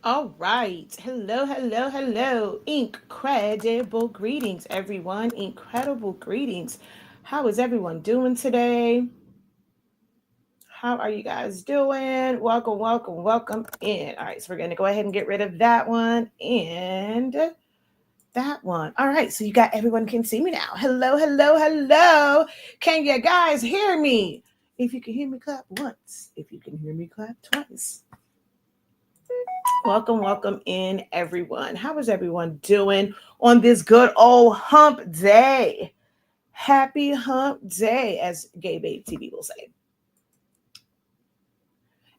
All right. Hello, hello, hello. Incredible greetings, everyone. Incredible greetings. How is everyone doing today? How are you guys doing? Welcome, welcome, welcome in. All right. So we're going to go ahead and get rid of that one and that one. All right. So you got everyone can see me now. Hello, hello, hello. Can you guys hear me? If you can hear me, clap once. If you can hear me, clap twice. Welcome, welcome in, everyone. How is everyone doing on this good old hump day? Happy hump day, as Gay Babe TV will say.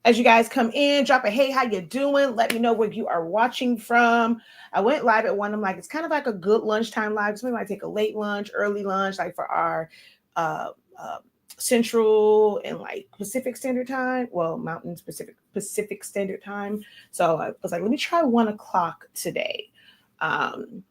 As you guys come in, drop a hey, how you doing? Let me know where you are watching from. I went live at one. I'm like, it's kind of like a good lunchtime live. So we might take a late lunch, early lunch, like for our uh, uh, Central and like Pacific Standard Time. Well, Mountain Pacific Standard Time. So I was like, let me try 1 o'clock today. Um,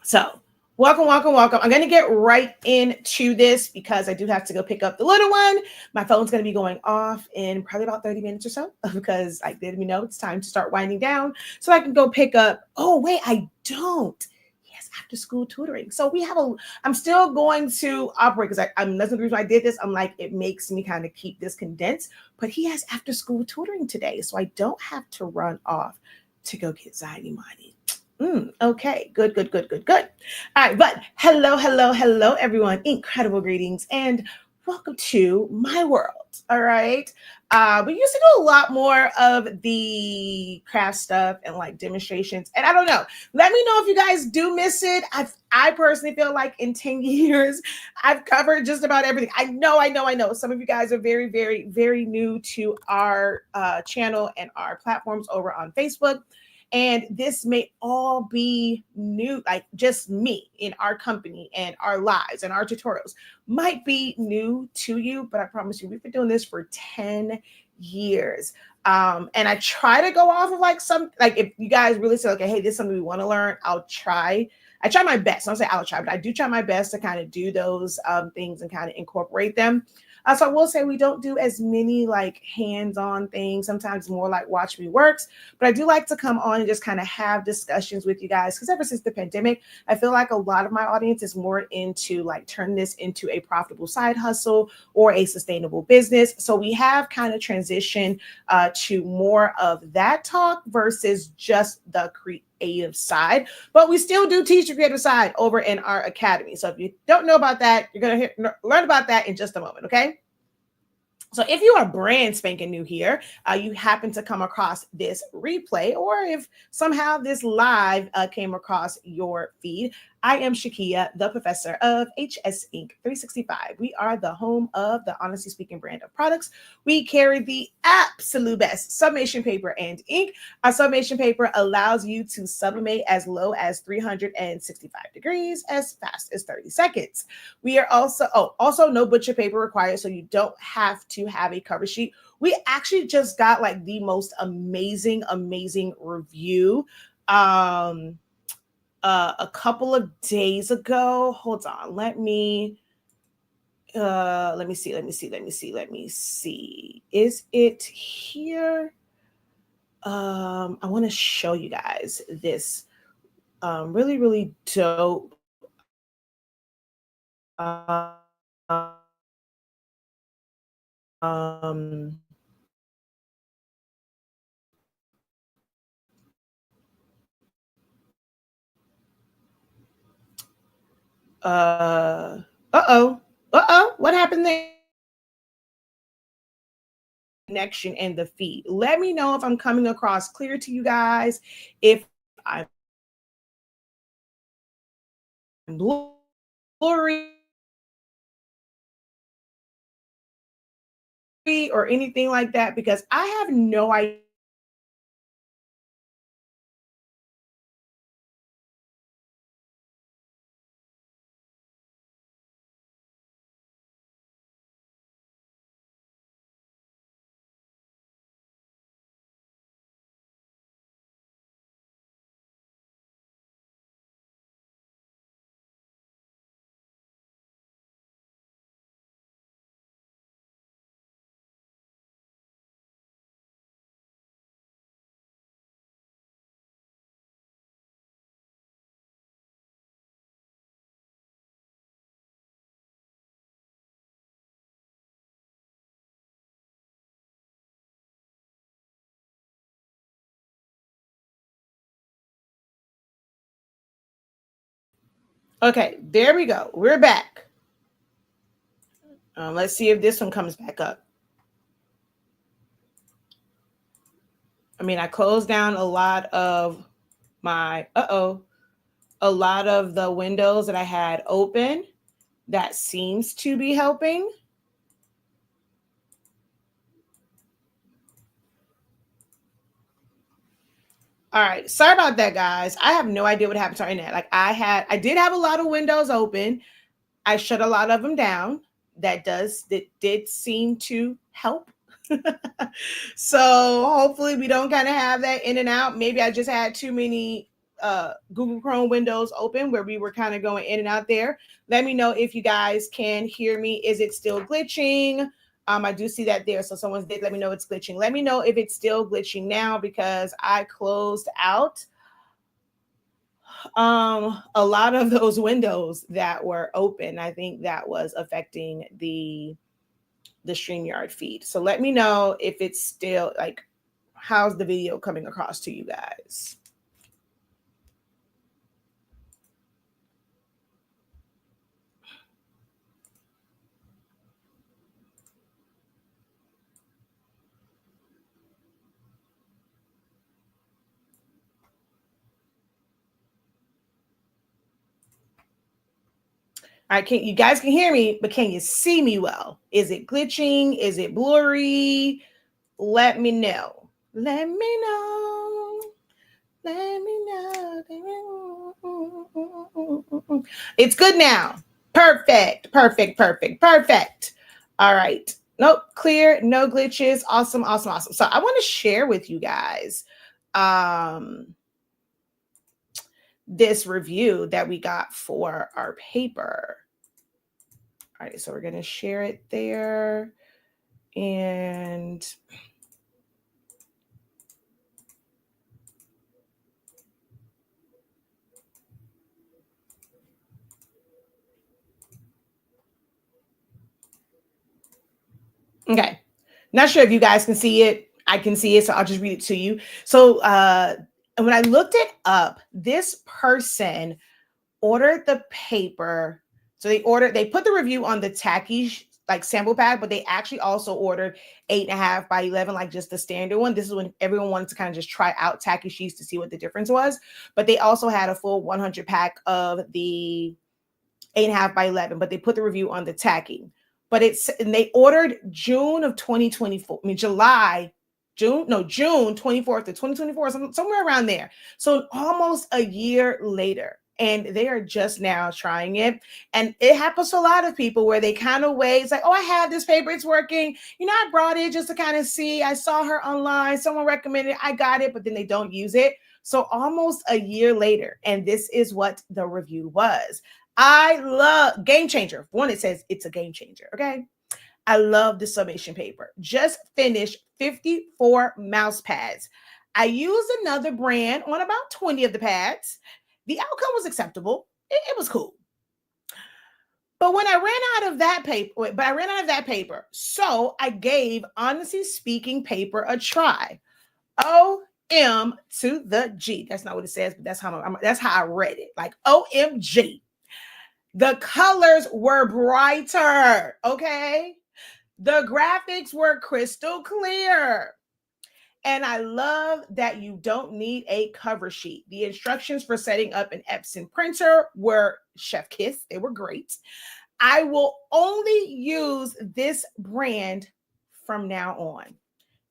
so welcome, welcome, welcome. I'm going to get right into this because I do have to go pick up the little one. My phone's going to be going off in probably about 30 minutes or so because I let me know it's time to start winding down so I can go pick up. Oh, wait, I don't. Yes, after school tutoring. So I'm still going to operate because that's the reason I did this. I'm like, it makes me kind of keep this condensed, but he has after school tutoring today. So I don't have to run off to go get Zaddy Mighty. Okay, good, good, good, good, good. All right, but hello, hello, hello, everyone. Incredible greetings and welcome to my world. All right. We used to do a lot more of the craft stuff and like demonstrations. And I don't know. Let me know if you guys do miss it. I personally feel like in 10 years, I've covered just about everything. I know. Some of you guys are very, very, very new to our channel and our platforms over on Facebook. And this may all be new, like just me in our company and our lives and our tutorials might be new to you, but I promise you, we've been doing this for 10 years. And I try to go off of like like if you guys really say, okay, hey, this is something we want to learn, I'll try. I try my best. I don't say I'll try, but I do try my best to kind of do those things and kind of incorporate them. So I will say we don't do as many like hands-on things. Sometimes more like watch me works. But I do like to come on and just kind of have discussions with you guys because ever since the pandemic, I feel like a lot of my audience is more into like turning this into a profitable side hustle or a sustainable business. So we have kind of transitioned to more of that talk versus just the creative side. But we still do teach the creative side over in our academy. So if you don't know about that, you're going to learn about that in just a moment, okay? So if you are brand spanking new here, you happen to come across this replay, or if somehow this live came across your feed, I am Shakia, the professor of HS Inc. 365. We are the home of the Honestly Speaking brand of products. We carry the absolute best sublimation paper and ink. Our sublimation paper allows you to sublimate as low as 365 degrees as fast as 30 seconds. We are also no butcher paper required, so you don't have to have a cover sheet. We actually just got like the most amazing review a couple of days ago. Hold on, let me see. Is it here? I want to show you guys this really dope um what happened there? Connection and the feed. Let me know if I'm coming across clear to you guys, if I'm blurry or anything like that, because I have no idea. Okay, there we go. We're back. Let's see if this one comes back up. I mean, I closed down a lot of my, a lot of the windows that I had open. That seems to be helping. All right. Sorry about that, guys. I have no idea what happened to our internet. Like I did have a lot of windows open. I shut a lot of them down. That did seem to help. So hopefully we don't kind of have that in and out. Maybe I just had too many Google Chrome windows open where we were kind of going in and out there. Let me know if you guys can hear me. Is it still glitching? I do see that there. So someone did let me know it's glitching. Let me know if it's still glitching now, because I closed out a lot of those windows that were open. I think that was affecting the StreamYard feed. So let me know if it's still like, how's the video coming across to you guys? All right, you guys can hear me, but can you see me well? Is it glitching? Is it blurry? Let me know. Let me know. Let me know. It's good now. Perfect. Perfect. Perfect. Perfect. All right. Nope. Clear. No glitches. Awesome. Awesome. Awesome. So I want to share with you guys this review that we got for our paper. All right. So we're going to share it there. And okay. Not sure if you guys can see it. I can see it, so I'll just read it to you. So when I looked it up, this person ordered the paper. So they put the review on the tacky like sample pad, but they actually also ordered 8.5 by 11, like just the standard one. This is when everyone wanted to kind of just try out tacky sheets to see what the difference was. But they also had a full 100 pack of the 8.5 by 11, but they put the review on the tacky. But and they ordered June of 2024. I mean, June 24th of 2024, somewhere around there. So almost a year later. And they are just now trying it. And it happens to a lot of people where they kind of wait. It's like, oh, I have this paper. It's working. You know, I brought it just to kind of see. I saw her online. Someone recommended it. I got it, but then they don't use it. So almost a year later. And this is what the review was. I love Game Changer. One, it says it's a game changer. Okay. I love the summation paper. Just finished 54 mouse pads. I used another brand on about 20 of the pads. The outcome was acceptable. It was cool. But when I ran out of that paper, so I gave Honestly Speaking paper a try. OM to the G. That's not what it says, but that's how I read it. Like OMG. The colors were brighter, okay? The graphics were crystal clear. And I love that you don't need a cover sheet. The instructions for setting up an Epson printer were chef kiss. They were great. I will only use this brand from now on.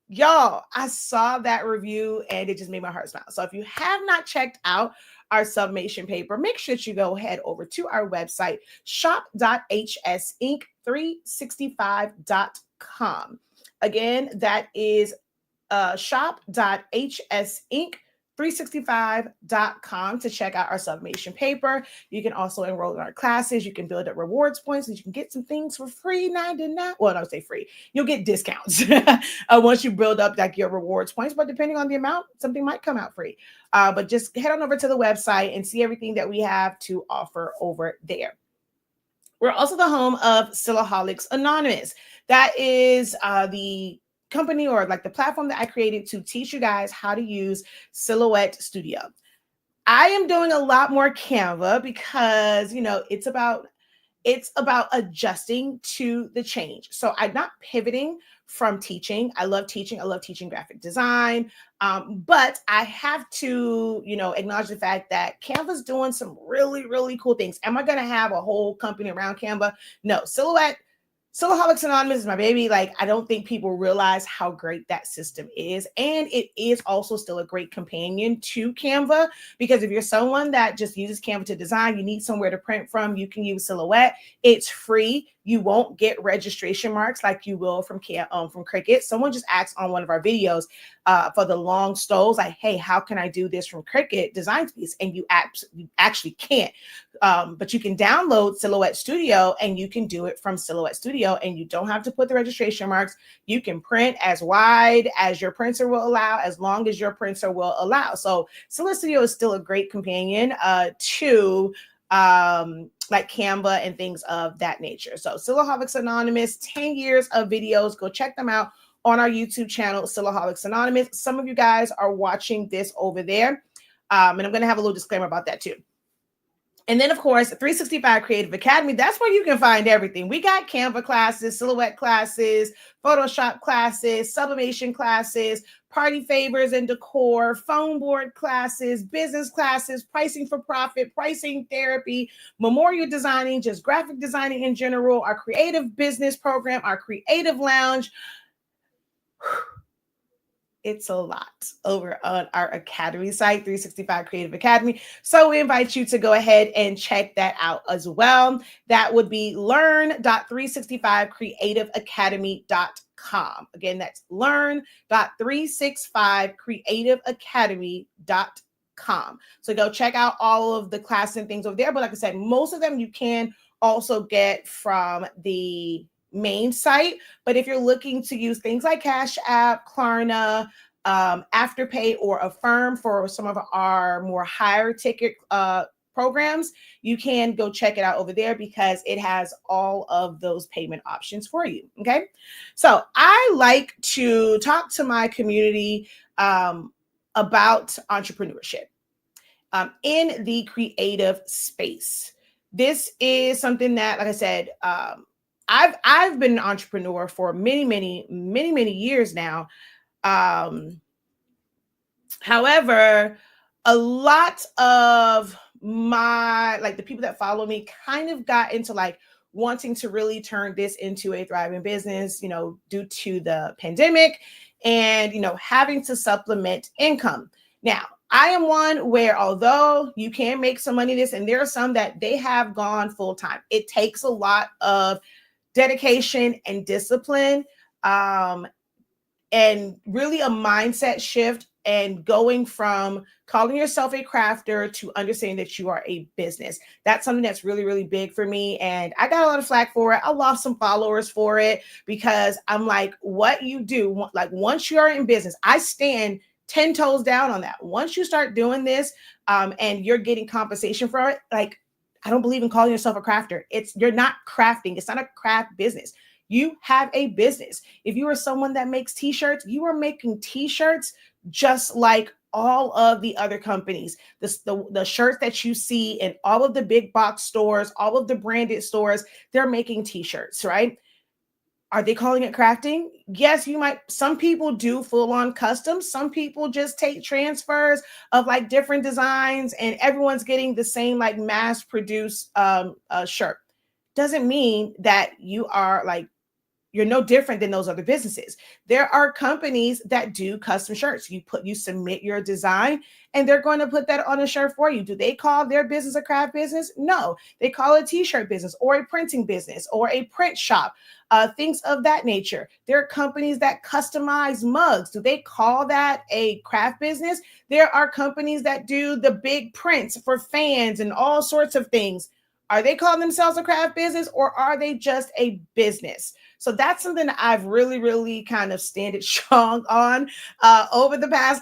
Y'all, I saw that review and it just made my heart smile. So if you have not checked out our summation paper, make sure that you go head over to our website, shop.hsinc365.com. Again, that is shop.hsinc365.com to check out our summation paper. You can also enroll in our classes. You can build up rewards points and you can get some things for free 99. Well, I don't say free. You'll get discounts once you build up like your rewards points, but depending on the amount, something might come out free. But just head on over to the website and see everything that we have to offer over there. We're also the home of Silaholics Anonymous. That is the company or like the platform that I created to teach you guys how to use Silhouette Studio. I am doing a lot more Canva because, you know, it's about adjusting to the change. So I'm not pivoting from teaching. I love teaching. I love teaching graphic design. But I have to, you know, acknowledge the fact that Canva's doing some really, really cool things. Am I going to have a whole company around Canva? No. Silaholics Anonymous is my baby. Like, I don't think people realize how great that system is. And it is also still a great companion to Canva, because if you're someone that just uses Canva to design, you need somewhere to print from, you can use Silhouette. It's free. You won't get registration marks like you will from Cricut. Someone just asked on one of our videos for the long stoles, like, hey, how can I do this from Cricut Design Space? And you actually can't. But you can download Silhouette Studio and you can do it from Silhouette Studio, and you don't have to put the registration marks. You can print as wide as your printer will allow, as long as your printer will allow. So Silhouette Studio is still a great companion to like Canva and things of that nature. So Silaholics Anonymous, 10 years of videos. Go check them out on our YouTube channel, Silaholics Anonymous. Some of you guys are watching this over there. And I'm going to have a little disclaimer about that too. And then, of course, 365 Creative Academy, that's where you can find everything. We got Canva classes, silhouette classes, Photoshop classes, sublimation classes, party favors and decor, phone board classes, business classes, pricing for profit, pricing therapy, memorial designing, just graphic designing in general, our creative business program, our creative lounge. It's a lot over on our Academy site, 365 Creative Academy. So we invite you to go ahead and check that out as well. That would be learn.365creativeacademy.com. Again, that's learn.365creativeacademy.com. So go check out all of the classes and things over there. But like I said, most of them you can also get from the main site. But if you're looking to use things like Cash App, Klarna, Afterpay, or Affirm for some of our more higher ticket programs, you can go check it out over there because it has all of those payment options for you. Okay. So I like to talk to my community about entrepreneurship in the creative space. This is something that, like I said, I've been an entrepreneur for many years now. However, a lot of my the people that follow me kind of got into wanting to really turn this into a thriving business, due to the pandemic and having to supplement income. Now, I am one where although you can make some money this, and there are some that they have gone full time. It takes a lot of dedication and discipline, and really a mindset shift, and going from calling yourself a crafter to understanding that you are a business. That's something that's really big for me. And I got a lot of flack for it. I lost some followers for it because I'm like, what you do, once you are in business, I stand 10 toes down on that. Once you start doing this, and you're getting compensation for it, I don't believe in calling yourself a crafter. You're not crafting. It's not a craft business. You have a business. If you are someone that makes t-shirts, you are making t-shirts just like all of the other companies. The shirts that you see in all of the big box stores, all of the branded stores, they're making t-shirts, right? Are they calling it crafting? Yes, you might. Some people do full-on custom. Some people just take transfers of different designs, and everyone's getting the same mass-produced shirt. Doesn't mean that you're no different than those other businesses. There are companies that do custom shirts. You submit your design and they're going to put that on a shirt for you. Do they call their business a craft business? No, they call it a t-shirt business or a printing business or a print shop, things of that nature. There are companies that customize mugs. Do they call that a craft business? There are companies that do the big prints for fans and all sorts of things. Are they calling themselves a craft business, or are they just a business? So that's something that I've really kind of standed strong on over the past,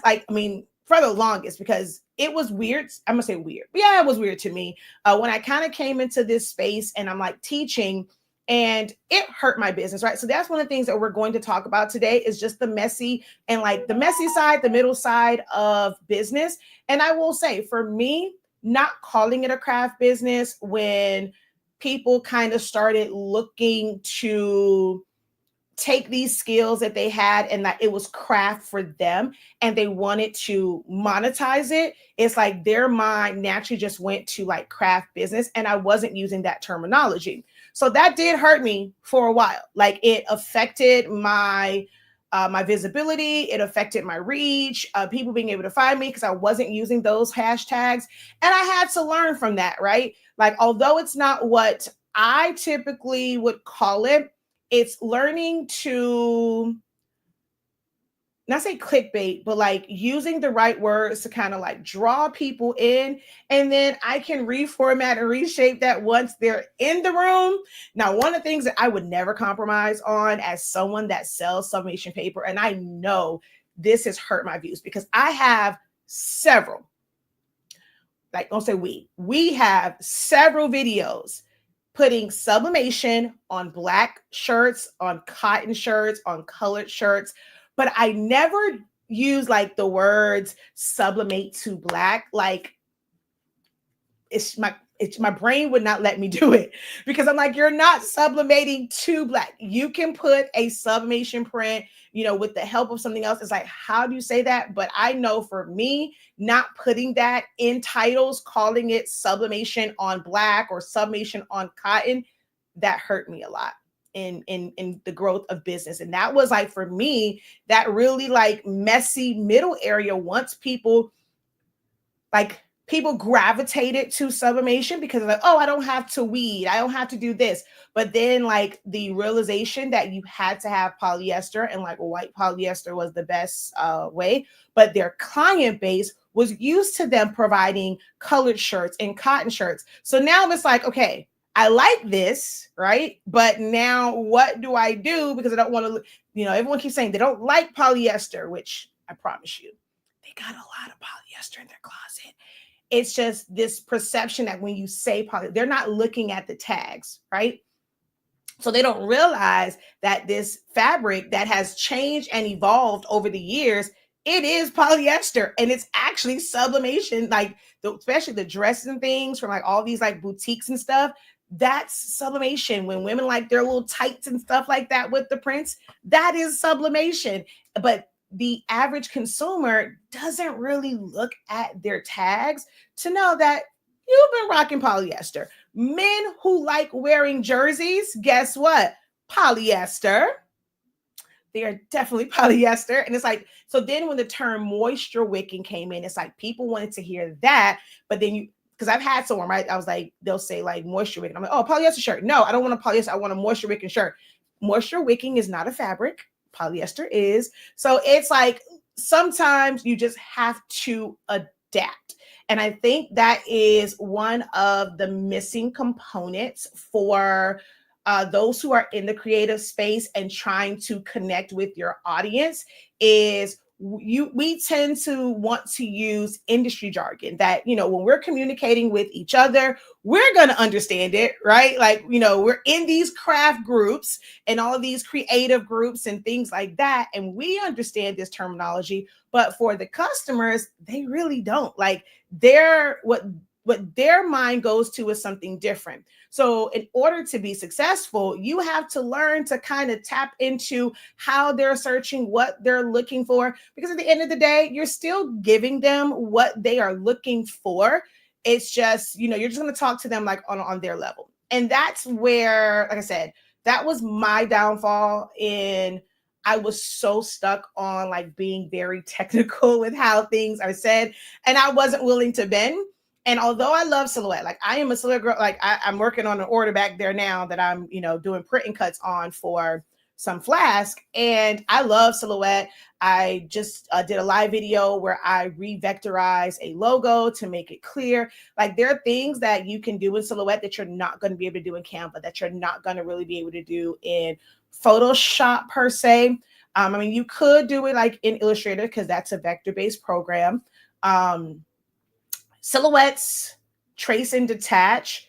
for the longest, because it was weird. I'm gonna say weird. Yeah, it was weird to me when I kind of came into this space and I'm teaching, and it hurt my business, right? So that's one of the things that we're going to talk about today is just the messy and the messy side, the middle side of business. And I will say, for me, not calling it a craft business when people kind of started looking to take these skills that they had and that it was craft for them and they wanted to monetize it, it's their mind naturally just went to craft business, and I wasn't using that terminology. So that did hurt me for a while. It affected my visibility. It affected my reach, people being able to find me because I wasn't using those hashtags. And I had to learn from that, right? Although it's not what I typically would call it, it's learning to not say clickbait, but using the right words to kind of draw people in. And then I can reformat and reshape that once they're in the room. Now, one of the things that I would never compromise on as someone that sells sublimation paper, and I know this has hurt my views because I have several, don't say we have several videos putting sublimation on black shirts, on cotton shirts, on colored shirts. But I never use the words sublimate to black. It's my brain would not let me do it because I'm like, you're not sublimating to black. You can put a sublimation print, with the help of something else. It's like, how do you say that? But I know for me, not putting that in titles, calling it sublimation on black or sublimation on cotton, that hurt me a lot in the growth of business. And that was like, for me, that really like messy middle area. Once people gravitated to sublimation because like, oh, I don't have to weed, I don't have to do this. But then like the realization that you had to have polyester, and like white polyester was the best way, but their client base was used to them providing colored shirts and cotton shirts. So now it's like, okay, I like this, right? But now what do I do? Because I don't want to, everyone keeps saying they don't like polyester, which I promise you, they got a lot of polyester in their closet. It's just this perception that when you say poly, they're not looking at the tags, right? So they don't realize that this fabric that has changed and evolved over the years, it is polyester, and it's actually sublimation, like especially the dresses and things from like all these like boutiques and stuff. That's sublimation. When women like their little tights and stuff like that with the prints, that is sublimation. But the average consumer doesn't really look at their tags to know that you've been rocking polyester. Men who like wearing jerseys, guess what? Polyester. They are definitely polyester. And it's like, so then when the term moisture wicking came in, it's like people wanted to hear that. But then because I've had someone, right? I was like, they'll say like moisture wicking. I'm like, oh, polyester shirt. No, I don't want a polyester. I want a moisture wicking shirt. Moisture wicking is not a fabric. Polyester is. So it's like sometimes you just have to adapt. And I think that is one of the missing components for those who are in the creative space and trying to connect with your audience is we tend to want to use industry jargon that, when we're communicating with each other, we're going to understand it, right? Like, we're in these craft groups and all of these creative groups and things like that. And we understand this terminology, but for the customers, they really don't. Like what their mind goes to is something different. So in order to be successful, you have to learn to kind of tap into how they're searching, what they're looking for, because at the end of the day, you're still giving them what they are looking for. It's just, you're just going to talk to them like on their level. And that's where, like I said, that was my downfall I was so stuck on like being very technical with how things are said, and I wasn't willing to bend. And although I love silhouette, like I am a silhouette girl, like I'm working on an order back there now that I'm, doing print and cuts on for some flask, and I love silhouette. I just did a live video where I revectorized a logo to make it clear. Like there are things that you can do in silhouette that you're not going to be able to do in Canva, that you're not going to really be able to do in Photoshop per se. I mean, you could do it like in Illustrator because that's a vector-based program. Silhouettes, trace and detach,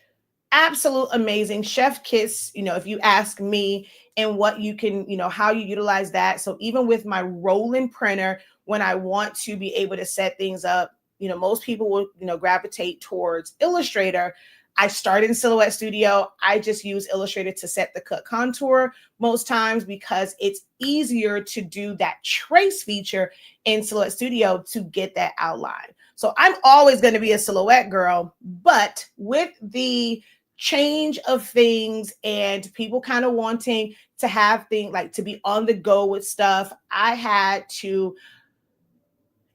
absolute amazing. Chef kiss, if you ask me, and what you can, how you utilize that. So even with my rolling printer, when I want to be able to set things up, most people will, gravitate towards Illustrator. I start in Silhouette Studio. I just use Illustrator to set the cut contour most times because it's easier to do that trace feature in Silhouette Studio to get that outline. So I'm always going to be a silhouette girl, but with the change of things and people kind of wanting to have things like to be on the go with stuff, I had to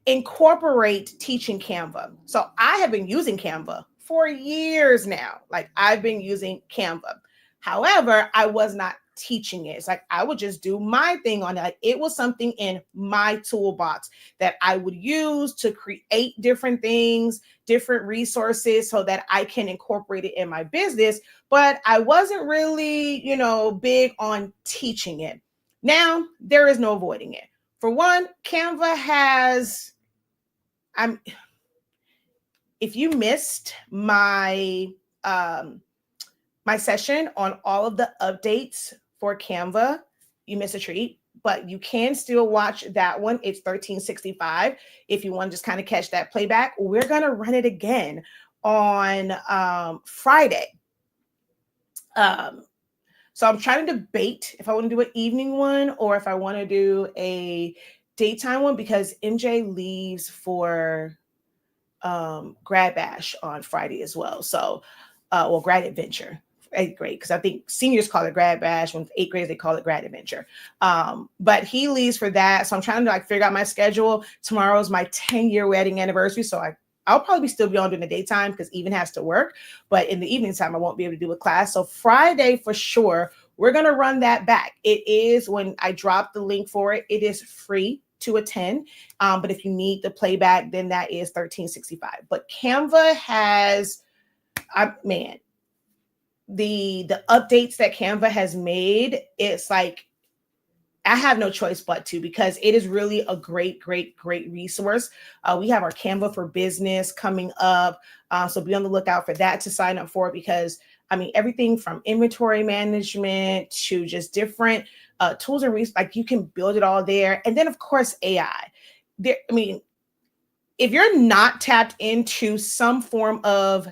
incorporate teaching Canva. So I have been using Canva for years now. Like I've been using Canva. However, I was not teaching it. It's like I would just do my thing on it. Like it was something in my toolbox that I would use to create different things, different resources so that I can incorporate it in my business. But I wasn't really, big on teaching it. Now there is no avoiding it. For one, Canva has, if you missed my my session on all of the updates for Canva, you missed a treat, but you can still watch that one. It's 1365. If you want to just kind of catch that playback, we're going to run it again on Friday. Um, so I'm trying to debate if I want to do an evening one or if I want to do a daytime one because MJ leaves for grad bash on Friday as well. So, well, grad adventure, eighth grade, because I think seniors call it grad bash. When eighth graders they call it grad adventure. But he leaves for that, so I'm trying to like figure out my schedule. Tomorrow's my 10-year wedding anniversary, so I'll probably still be on during the daytime because even has to work, but in the evening time I won't be able to do a class. So Friday for sure. We're gonna run that back. It is when I drop the link for it. It is free to attend. But if you need the playback, then that is 1365. But Canva has, man, the updates that Canva has made, it's like I have no choice but to because it is really a great, great, great resource. We have our Canva for Business coming up. So be on the lookout for that to sign up for because I mean, everything from inventory management to just different tools and resources, like you can build it all there. And then, of course, AI. There, I mean, if you're not tapped into some form of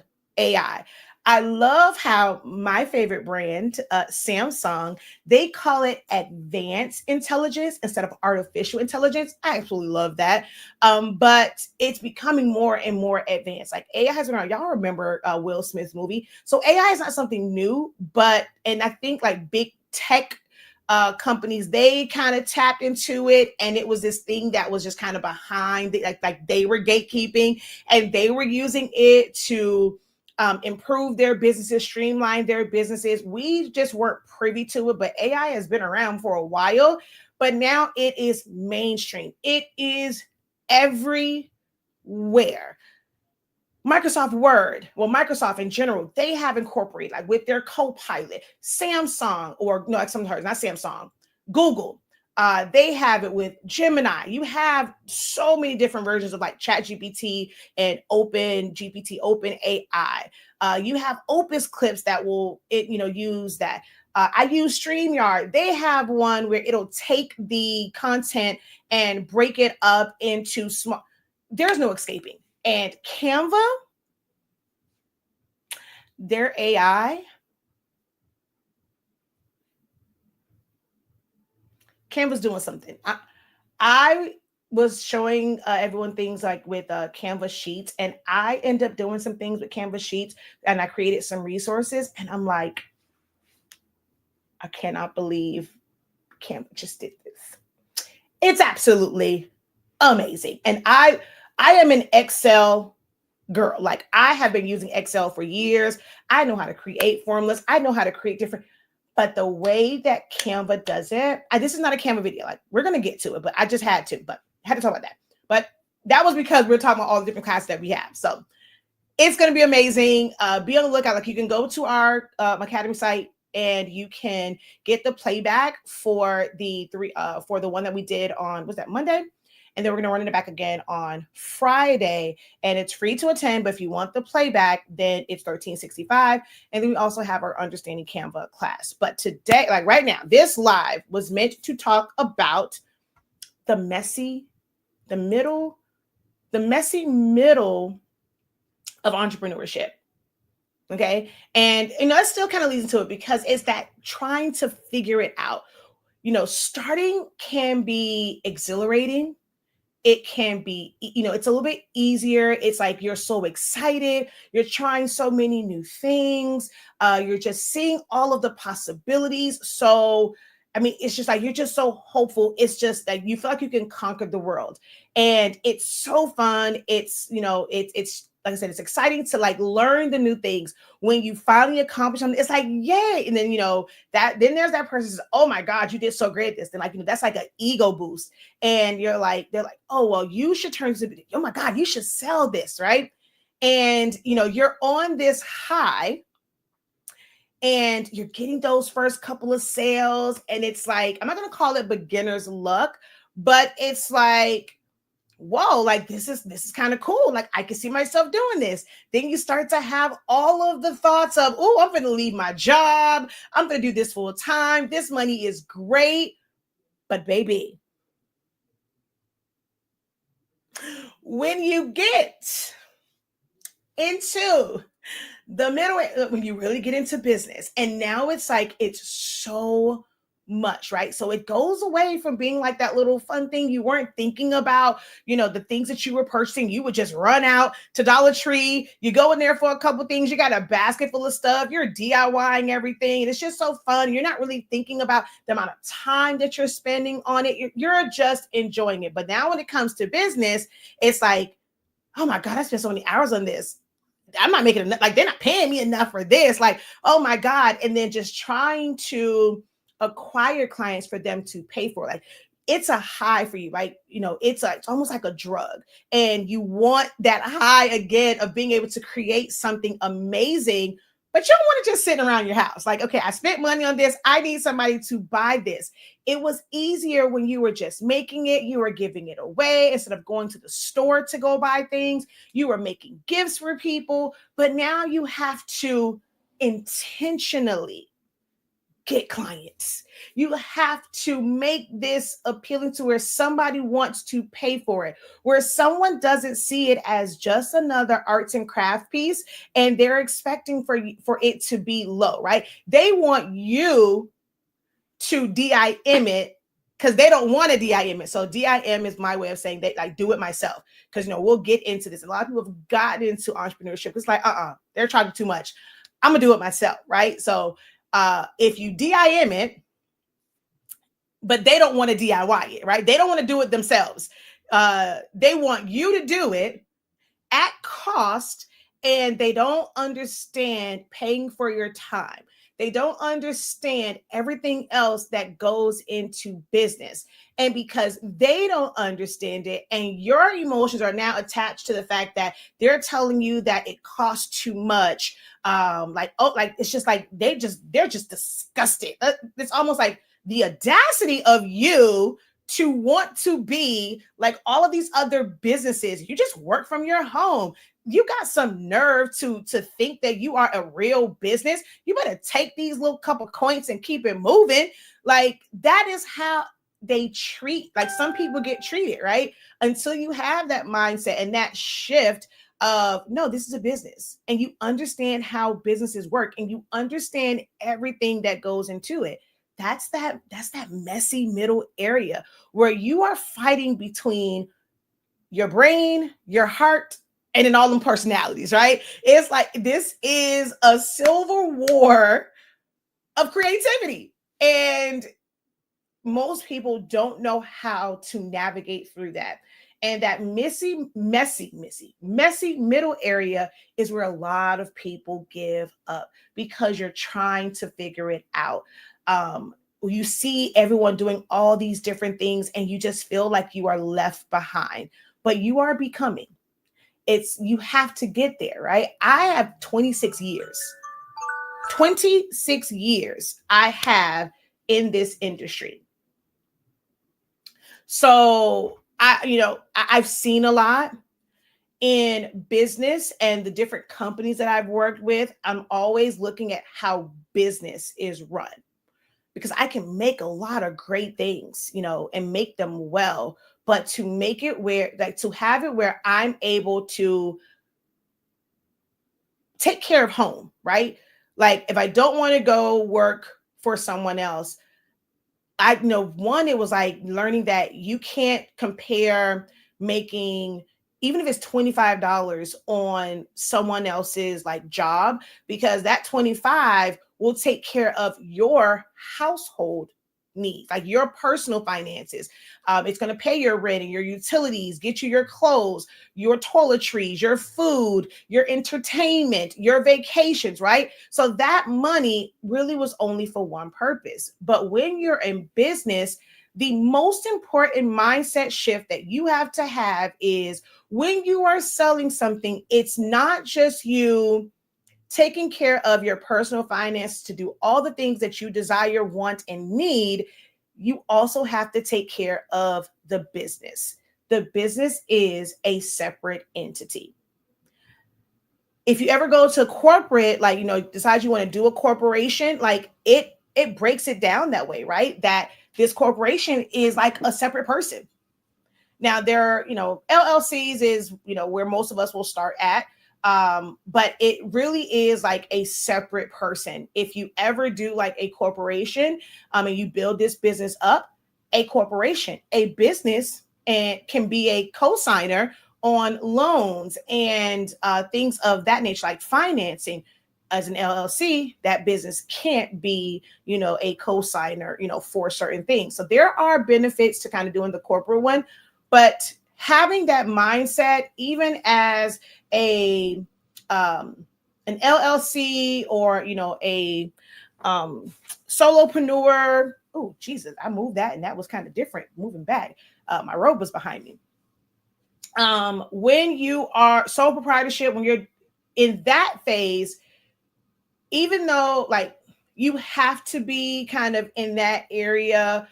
I love how my favorite brand, Samsung, they call it advanced intelligence instead of artificial intelligence. I absolutely love that. But it's becoming more and more advanced. Like AI has been around. Y'all remember Will Smith's movie? So AI is not something new, and I think like big tech companies they kind of tapped into it and it was this thing that was just kind of behind it, like they were gatekeeping and they were using it to improve their businesses, streamline their businesses. We just weren't privy to it, but AI has been around for a while, but now it is mainstream. It is everywhere. Microsoft Word, well, Microsoft in general, they have incorporated like with their Copilot, Samsung, or no, sometimes not Samsung, Google. They have it with Gemini. You have so many different versions of like ChatGPT and Open GPT, Open AI. You have Opus clips that will use that. I use StreamYard. They have one where it'll take the content and break it up into small. There's no escaping. And Canva, their AI, Canva's doing something. I was showing everyone things like with Canva Sheets, and I end up doing some things with Canva Sheets, and I created some resources, and I'm like, I cannot believe Canva just did this. It's absolutely amazing, and I am an Excel girl. Like I have been using Excel for years. I know how to create formulas. I know how to create different. But the way that Canva does it, this is not a Canva video. Like we're gonna get to it, but I just had to. But I had to talk about that. But that was because we're talking about all the different classes that we have. So it's gonna be amazing. Be on the lookout. Like you can go to our Academy site and you can get the playback for the for the one that we did on was that Monday, and then we're gonna run it back again on Friday, and it's free to attend. But if you want the playback, then it's $1365. And then we also have our Understanding Canva class. But today, like right now, this live was meant to talk about the messy middle of entrepreneurship. Okay. And it still kind of leads into it because it's that trying to figure it out. Starting can be exhilarating. It can be, it's a little bit easier. It's like you're so excited. You're trying so many new things. You're just seeing all of the possibilities. So, I mean, it's just like you're just so hopeful. It's just like you feel like you can conquer the world. And it's so fun. It's like I said, it's exciting to like learn the new things. When you finally accomplish something, it's like, yay. And then, then there's that person says, oh my God, you did so great at this. Then that's like an ego boost. And they're like, oh, well, you should turn to, oh my God, you should sell this, right? And, you're on this high and you're getting those first couple of sales. And it's like, I'm not going to call it beginner's luck, but it's like, whoa, like this is kind of cool. Like I can see myself doing this. Then you start to have all of the thoughts of, oh, I'm going to leave my job. I'm going to do this full time. This money is great. But baby, when you get into the middle when you really get into business. And now it's like it's so much, right? So it goes away from being like that little fun thing you weren't thinking about, the things that you were purchasing. You would just run out to Dollar Tree, you go in there for a couple things, you got a basket full of stuff, you're DIYing everything, and it's just so fun. You're not really thinking about the amount of time that you're spending on it. You're just enjoying it. But now when it comes to business, it's like, oh my God, I spent so many hours on this. I'm not making enough. Like, they're not paying me enough for this. Like, oh my God. And then just trying to acquire clients for them to pay for. Like, it's a high for you, right? It's almost like a drug. And you want that high again of being able to create something amazing, but you don't want to just sit around your house. Like, okay, I spent money on this. I need somebody to buy this. It was easier when you were just making it, you were giving it away instead of going to the store to go buy things. You were making gifts for people, but now you have to intentionally get clients. You have to make this appealing to where somebody wants to pay for it, where someone doesn't see it as just another arts and craft piece and they're expecting for it to be low, right? They want you to DIM it because they don't want to DIM it. So DIM is my way of saying that, like, do it myself. Because we'll get into this. A lot of people have gotten into entrepreneurship. It's like, they're charging too much. I'm gonna do it myself, right? So if you DIM it, but they don't want to DIY it, right? They don't want to do it themselves. They want you to do it at cost, and they don't understand paying for your time. They don't understand everything else that goes into business. And because they don't understand it, and your emotions are now attached to the fact that they're telling you that it costs too much, it's just like they're just disgusted. It's almost like the audacity of you to want to be like all of these other businesses. You just work from your home. You got some nerve to think that you are a real business. You better take these little couple coins and keep it moving. Like, that is how they treat, like, some people get treated, right? Until you have that mindset and that shift of, no, this is a business, and you understand how businesses work and you understand everything that goes into it. That's that messy middle area where you are fighting between your brain, your heart, and then all them personalities, right? It's like, this is a civil war of creativity. And most people don't know how to navigate through that. And that messy middle area is where a lot of people give up because you're trying to figure it out. You see everyone doing all these different things and you just feel like you are left behind, but you are becoming. You have to get there, right? I have 26 years. 26 years I have in this industry. So I've seen a lot in business and the different companies that I've worked with. I'm always looking at how business is run because I can make a lot of great things, and make them well, but to make it where, like, to have it where I'm able to take care of home, right? Like, if I don't want to go work for someone else, it was like learning that you can't compare making, even if it's $25 on someone else's like job, because that 25 will take care of your household needs, like your personal finances. It's going to pay your rent and your utilities, get you your clothes, your toiletries, your food, your entertainment, your vacations, right? So that money really was only for one purpose. But when you're in business, the most important mindset shift that you have to have is when you are selling something, it's not just you taking care of your personal finance to do all the things that you desire, want, and need. You also have to take care of the business. The business is a separate entity. If you ever go to corporate, like, decide you want to do a corporation, like it breaks it down that way, right? That this corporation is like a separate person. Now there are, LLCs is, where most of us will start at. But it really is like a separate person. If you ever do like a corporation, and you build this business up, a corporation, a business, and can be a co-signer on loans and things of that nature, like financing. As an LLC, that business can't be, a co-signer, for certain things. So there are benefits to kind of doing the corporate one, but having that mindset, even as a an LLC or a solopreneur. Oh Jesus, I moved that and that was kind of different. Moving back, my robe was behind me. When you are sole proprietorship, when you're in that phase, even though like you have to be kind of in that area,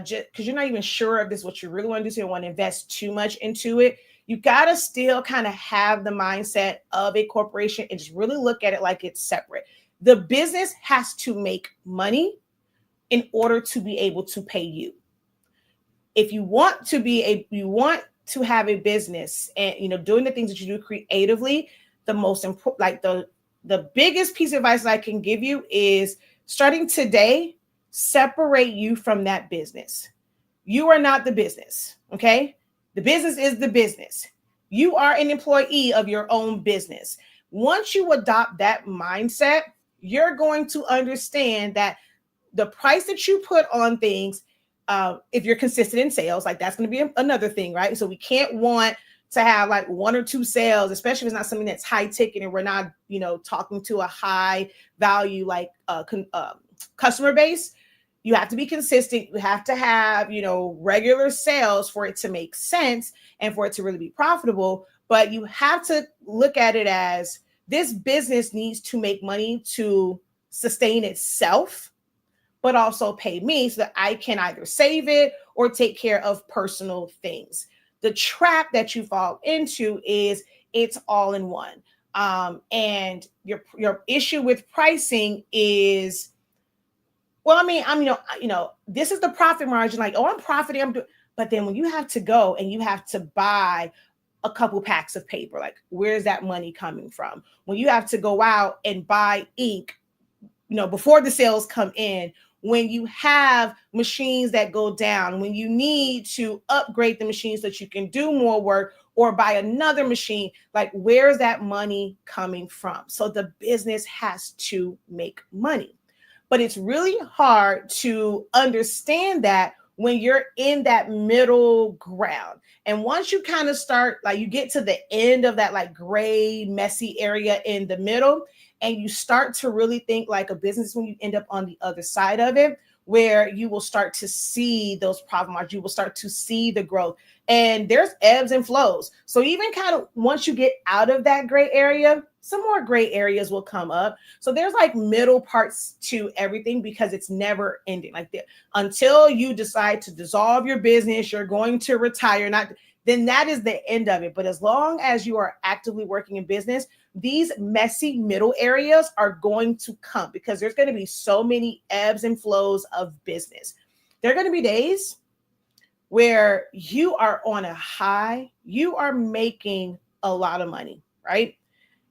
just because you're not even sure if this is what you really want to do, so you don't want to invest too much into it. You got to still kind of have the mindset of a corporation and just really look at it like it's separate. The business has to make money in order to be able to pay you. If you want to have a business and doing the things that you do creatively, the most important, like the biggest piece of advice I can give you is starting today, separate you from that business. You are not the business, okay? The business is the business. You are an employee of your own business. Once you adopt that mindset, you're going to understand that the price that you put on things, if you're consistent in sales, like that's going to be another thing, right? So we can't want to have like one or two sales, especially if it's not something that's high ticket and we're not, talking to a high value like customer base. You have to be consistent. You have to have, regular sales for it to make sense and for it to really be profitable. But you have to look at it as this business needs to make money to sustain itself, but also pay me so that I can either save it or take care of personal things. The trap that you fall into is it's all in one. And your issue with pricing is, well, I mean, this is the profit margin. Like, oh, I'm profiting. But then when you have to go and you have to buy a couple packs of paper, like, where's that money coming from? When you have to go out and buy ink, before the sales come in, when you have machines that go down, when you need to upgrade the machines so that you can do more work or buy another machine, like, where's that money coming from? So the business has to make money. But it's really hard to understand that when you're in that middle ground. And once you kind of start, like you get to the end of that like gray, messy area in the middle, and you start to really think like a business when you end up on the other side of it, where you will start to see those profit margins, you will start to see the growth. And there's ebbs and flows. So even kind of once you get out of that gray area, some more gray areas will come up. So there's like middle parts to everything because it's never ending. Like until you decide to dissolve your business, you're going to retire, then that is the end of it. But as long as you are actively working in business, these messy middle areas are going to come because there's going to be so many ebbs and flows of business. There are going to be days where you are on a high, you are making a lot of money, right?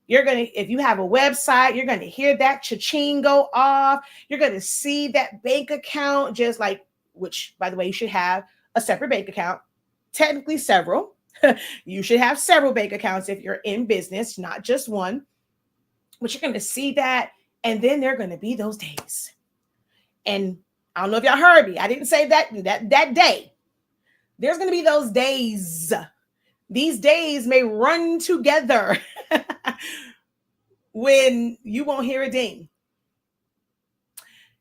If you have a website, you're going to hear that cha-ching go off. You're going to see that bank account just like, which by the way, you should have a separate bank account, technically several. You should have several bank accounts if you're in business, not just one, but you're going to see that. And then there are going to be those days. And I don't know if y'all heard me. I didn't say that day. There's going to be those days. These days may run together when you won't hear a ding.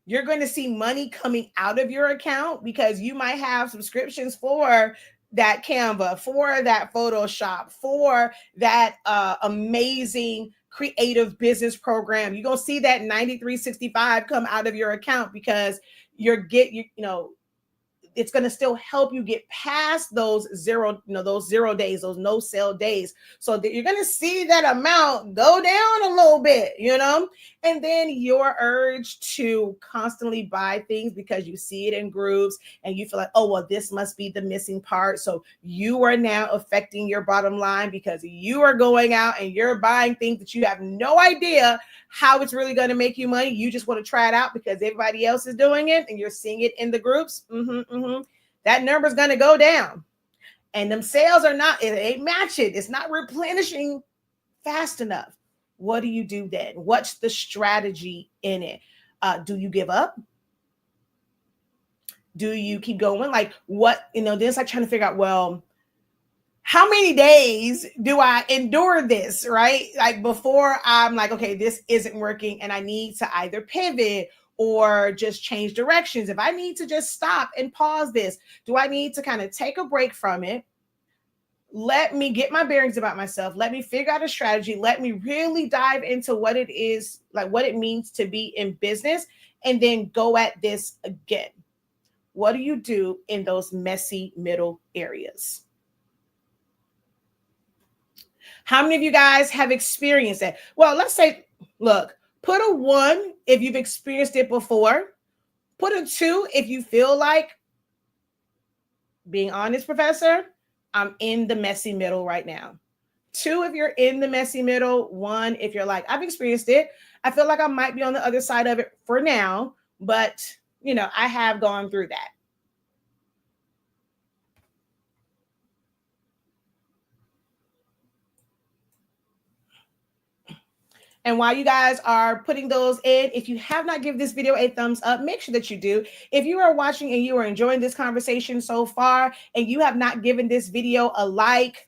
You're going to see money coming out of your account because you might have subscriptions for that Canva, for that Photoshop, for that amazing creative business program. You're going to see that 9365 come out of your account because it's going to still help you get past those those 0 days, those no sale days, so that you're going to see that amount go down a little bit, and then your urge to constantly buy things because you see it in groups and you feel like, oh, well, this must be the missing part. So you are now affecting your bottom line because you are going out and you're buying things that you have no idea how it's really going to make you money. You just want to try it out because everybody else is doing it and you're seeing it in the groups. That number is going to go down. And them sales are not, it ain't matching. It's not replenishing fast enough. What do you do then? What's the strategy in it? Do you give up? Do you keep going? Like what, then it's like trying to figure out, well, how many days do I endure this, right? Like before I'm like, okay, this isn't working and I need to either pivot or just change directions. If I need to just stop and pause this, do I need to kind of take a break from it? Let me get my bearings about myself. Let me figure out a strategy. Let me really dive into what it is, like what it means to be in business, and then go at this again. What do you do in those messy middle areas? How many of you guys have experienced that? Well, let's say, look, put a 1 if you've experienced it before. Put a 2 if you feel like, being honest, Professor, I'm in the messy middle right now. 2 if you're in the messy middle. 1 if you're like, I've experienced it. I feel like I might be on the other side of it for now, but I have gone through that. And while you guys are putting those in, if you have not given this video a thumbs up, make sure that you do. If you are watching and you are enjoying this conversation so far and you have not given this video a like,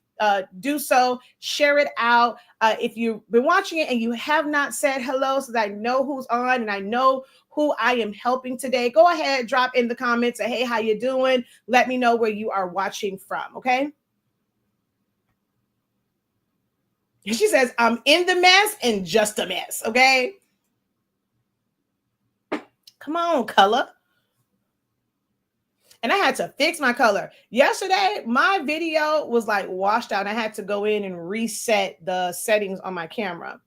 do so, share it out. If you've been watching it and you have not said hello so that I know who's on and I know who I am helping today, go ahead, drop in the comments, say, hey, how you doing? Let me know where you are watching from, okay? She says, I'm in the mess and just a mess, okay? Come on, color. And I had to fix my color. Yesterday, my video was like washed out. I had to go in and reset the settings on my camera.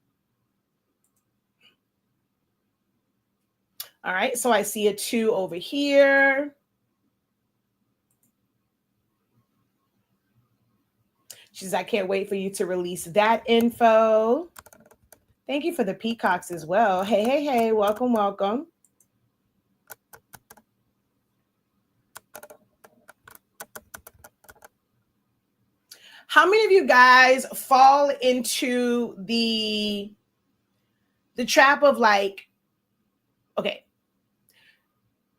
All right, so I see a 2 over here. She says, I can't wait for you to release that info. Thank you for the peacocks as well. Hey, hey, hey, welcome, welcome. How many of you guys fall into the trap of like, okay,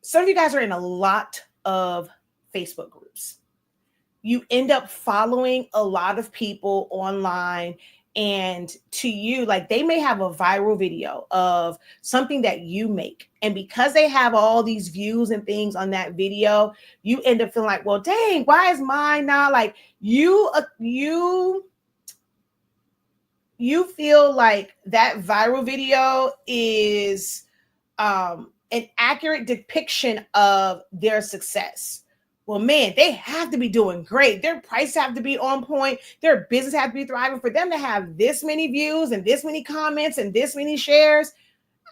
some of you guys are in a lot of Facebook groups. You end up following a lot of people online, and to you, like they may have a viral video of something that you make. And because they have all these views and things on that video, you end up feeling like, well, dang, why is mine not like you feel like that viral video is an accurate depiction of their success. Well, man, they have to be doing great. Their prices have to be on point. Their business have to be thriving. For them to have this many views and this many comments and this many shares,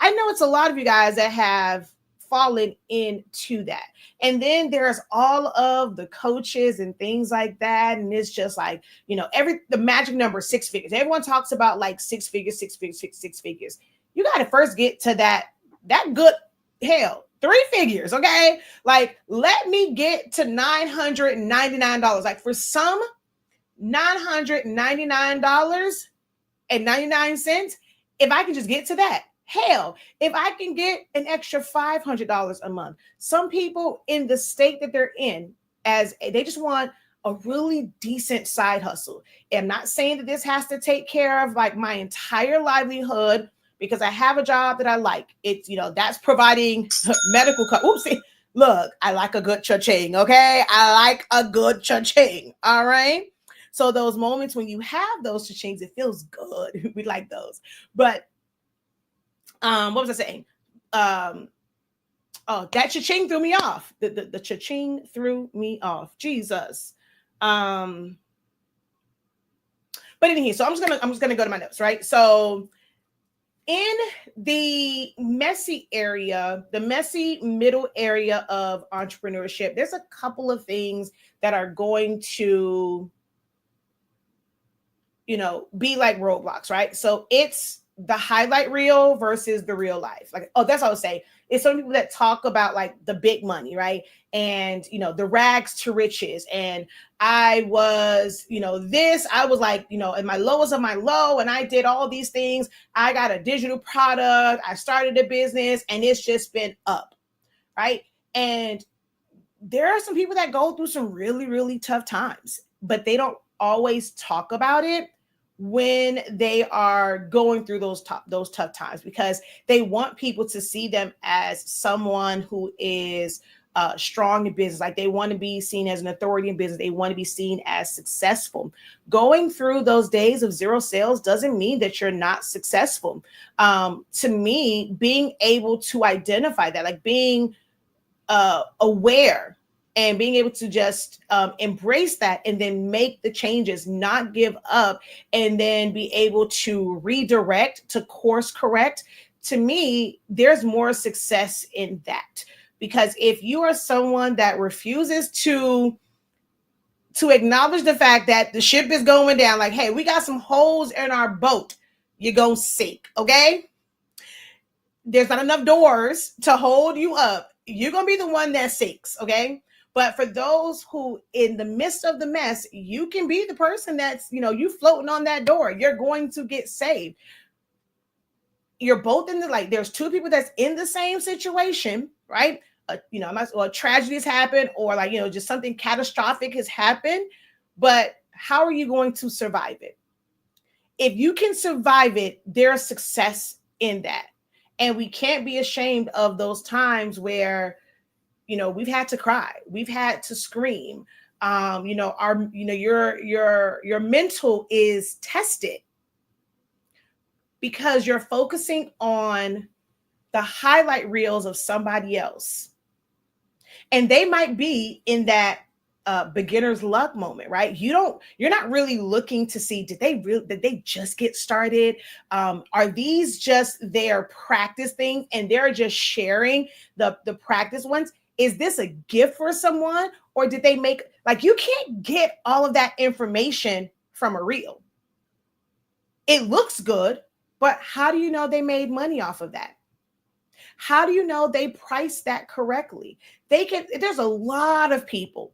I know it's a lot of you guys that have fallen into that. And then there's all of the coaches and things like that. And it's just like, the magic number 6 figures. Everyone talks about like 6 figures, 6 figures, 6 figures. You got to first get to that good, hell, 3 figures, okay? Like, let me get to $999. Like, for some, $999.99, if I can just get to that, hell, if I can get an extra $500 a month. Some people in the state that they're in, as they just want a really decent side hustle. And I'm not saying that this has to take care of like my entire livelihood, because I have a job that I like. It's, that's providing medical Oopsie. Look, I like a good cha-ching, okay? I like a good cha-ching, all right? So those moments when you have those cha-chings, it feels good. We like those. But what was I saying? Oh, that cha-ching threw me off. The cha-ching threw me off. Jesus. Um, but anyway, so I'm just gonna go to my notes, right? So in the messy area, the messy middle area of entrepreneurship, there's a couple of things that are going to, be like roadblocks, right? So it's the highlight reel versus the real life. Like, oh, that's what I would say. It's some people that talk about like the big money, right? And the rags to riches. And I was, I was like, in my lowest of my low, and I did all these things. I got a digital product, I started a business, and it's just been up, right? And there are some people that go through some really, really tough times, but they don't always talk about it when they are going through those tough times, because they want people to see them as someone who is strong in business. Like, they want to be seen as an authority in business. They want to be seen as successful. Going through those days of zero sales doesn't mean that you're not successful. To me, being able to identify that, like being aware and being able to just embrace that and then make the changes, not give up, and then be able to redirect, to course correct. To me, there's more success in that, because if you are someone that refuses to acknowledge the fact that the ship is going down, like, hey, we got some holes in our boat, you're gonna sink. Okay, there's not enough doors to hold you up, you're going to be the one that sinks. Okay. But for those who, in the midst of the mess, you can be the person that's, you floating on that door. You're going to get saved. You're both in the, like, there's two people that's in the same situation, right? A tragedy has happened, or like, just something catastrophic has happened. But how are you going to survive it? If you can survive it, there's success in that. And we can't be ashamed of those times where, we've had to cry, we've had to scream. Your mental is tested because you're focusing on the highlight reels of somebody else. And they might be in that beginner's luck moment, right? You're not really looking to see, did they just get started? Are these just their practice thing and they're just sharing the practice ones? Is this a gift for someone, or did they make, like, you can't get all of that information from a reel. It looks good, but how do you know they made money off of that? How do you know they priced that correctly? There's a lot of people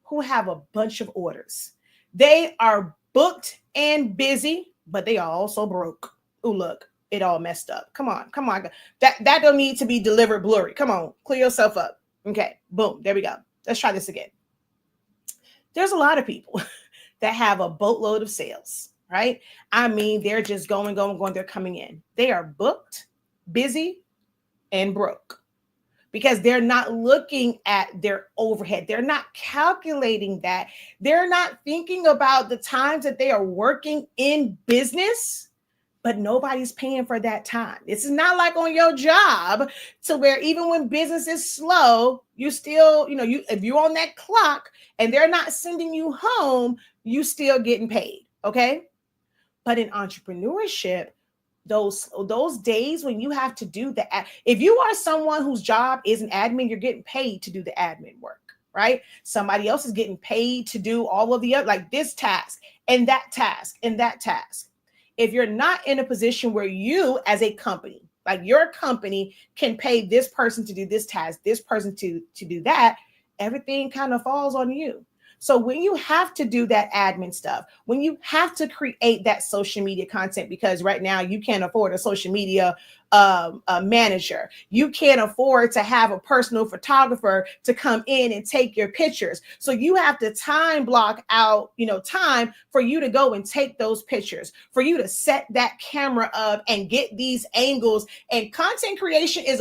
who have a bunch of orders. They are booked and busy, but they are also broke. Oh, look, it all messed up. Come on. That don't need to be delivered blurry. Come on, clear yourself up. Okay, boom, there we go. Let's try this again. There's a lot of people that have a boatload of sales, right? I mean, they're just going, they're coming in. They are booked, busy, and broke, because they're not looking at their overhead. They're not calculating that. They're not thinking about the times that they are working in business, but nobody's paying for that time. It's not like on your job, to where even when business is slow, you still, if you're on that clock and they're not sending you home, you still getting paid. Okay. But in entrepreneurship, those days when you have to do if you are someone whose job is an admin, you're getting paid to do the admin work, right? Somebody else is getting paid to do all of the other, like this task and that task and that task. If you're not in a position where you, as a company, like your company, can pay this person to do this task, this person to do that, everything kind of falls on you. So when you have to do that admin stuff, when you have to create that social media content, because right now you can't afford a social media manager, you can't afford to have a personal photographer to come in and take your pictures. So you have to time block out, time for you to go and take those pictures, for you to set that camera up and get these angles. And content creation is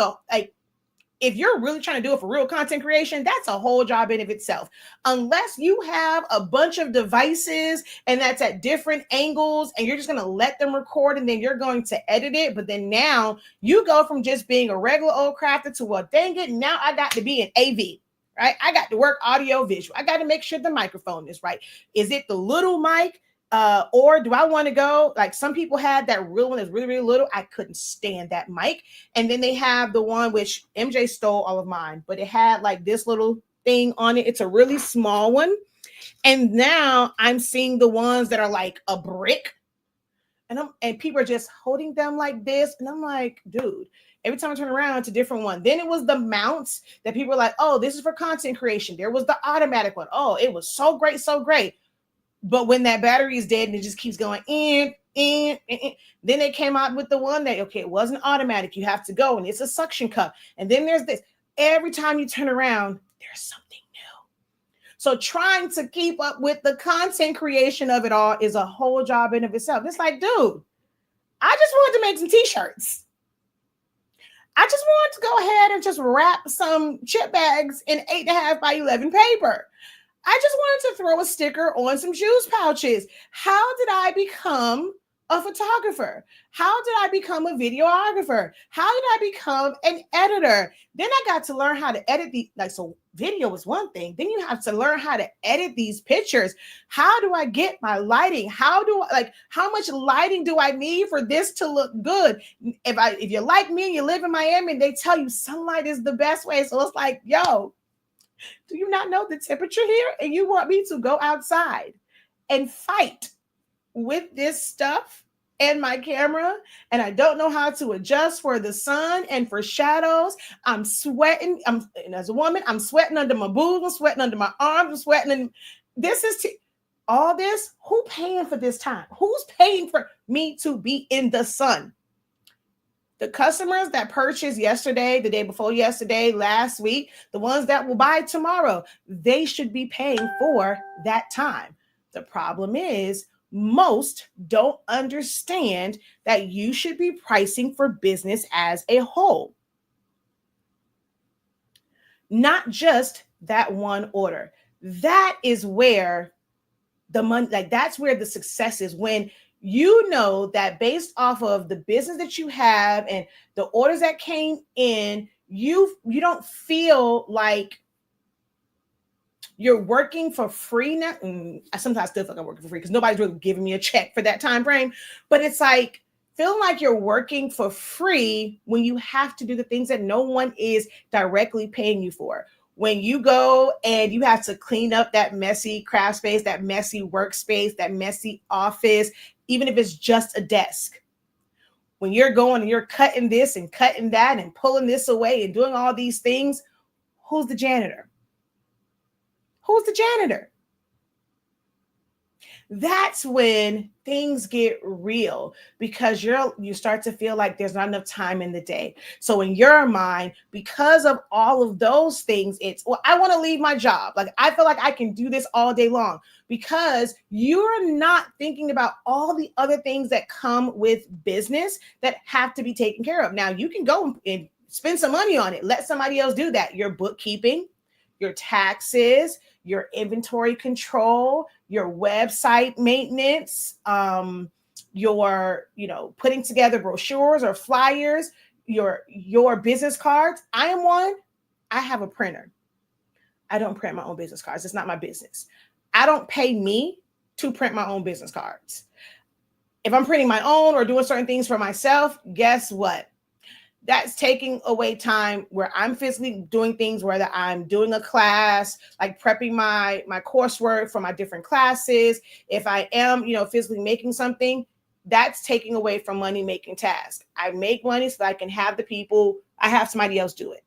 if you're really trying to do it for real content creation, that's a whole job in of itself. Unless you have a bunch of devices and that's at different angles and you're just going to let them record and then you're going to edit it. But then now you go from just being a regular old crafter to, well, dang it, now I got to be an AV. Right? I got to work audio visual. I got to make sure the microphone is right. Is it the little mic? Or do I want to go like some people had that real one that's really, really little? I couldn't stand that mic. And then they have the one which MJ stole all of mine, but it had like this little thing on it. It's a really small one. And now I'm seeing the ones that are like a brick. And people are just holding them like this. And I'm like, dude, every time I turn around, it's a different one. Then it was the mounts that people were like, oh, this is for content creation. There was the automatic one. Oh, it was so great, so great. But when that battery is dead and it just keeps going in, then they came out with the one that, okay, it wasn't automatic. You have to go and it's a suction cup. And then there's this. Every time you turn around, there's something new. So trying to keep up with the content creation of it all is a whole job in of itself. It's like, dude, I just wanted to make some t-shirts. I just wanted to go ahead and just wrap some chip bags in 8.5 by 11 paper. I just wanted to throw a sticker on some shoes pouches. How did I become a photographer? How did I become a videographer? How did I become an editor? Then I got to learn how to edit so video was one thing. Then you have to learn how to edit these pictures. How do I get my lighting? How much lighting do I need for this to look good? If you're like me and you live in Miami and they tell you sunlight is the best way. So it's like, yo, do you not know the temperature here? And you want me to go outside and fight with this stuff and my camera, and I don't know how to adjust for the sun and for shadows. I'm sweating. And as a woman, I'm sweating under my boobs. I'm sweating under my arms. I'm sweating. And all this. Who paying for this time? Who's paying for me to be in the sun? The customers that purchased yesterday, the day before yesterday, last week, the ones that will buy tomorrow, they should be paying for that time. The problem is most don't understand that you should be pricing for business as a whole. Not just that one order. That is where the money, that's where the success is, when you know that based off of the business that you have and the orders that came in, you don't feel like you're working for free now. I sometimes still feel like I'm working for free because nobody's really giving me a check for that time frame. But it's like feeling like you're working for free when you have to do the things that no one is directly paying you for. When you go and you have to clean up that messy craft space, that messy workspace, that messy office, even if it's just a desk. When you're going and you're cutting this and cutting that and pulling this away and doing all these things, who's the janitor? Who's the janitor? That's when things get real, because you start to feel like there's not enough time in the day. So in your mind, because of all of those things, it's, well, I want to leave my job. Like, I feel like I can do this all day long, because you're not thinking about all the other things that come with business that have to be taken care of. Now, you can go and spend some money on it. Let somebody else do that. Your bookkeeping, your taxes, your inventory control, your website maintenance, your, putting together brochures or flyers, your business cards. I am one. I have a printer. I don't print my own business cards. It's not my business. I don't pay me to print my own business cards. If I'm printing my own or doing certain things for myself, guess what? That's taking away time where I'm physically doing things, whether I'm doing a class, like prepping my coursework for my different classes. If I am, physically making something, that's taking away from money making tasks. I make money so that I can have I have somebody else do it.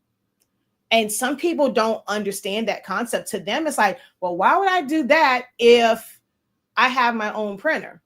And some people don't understand that concept. To them, it's like, well, why would I do that if I have my own printer?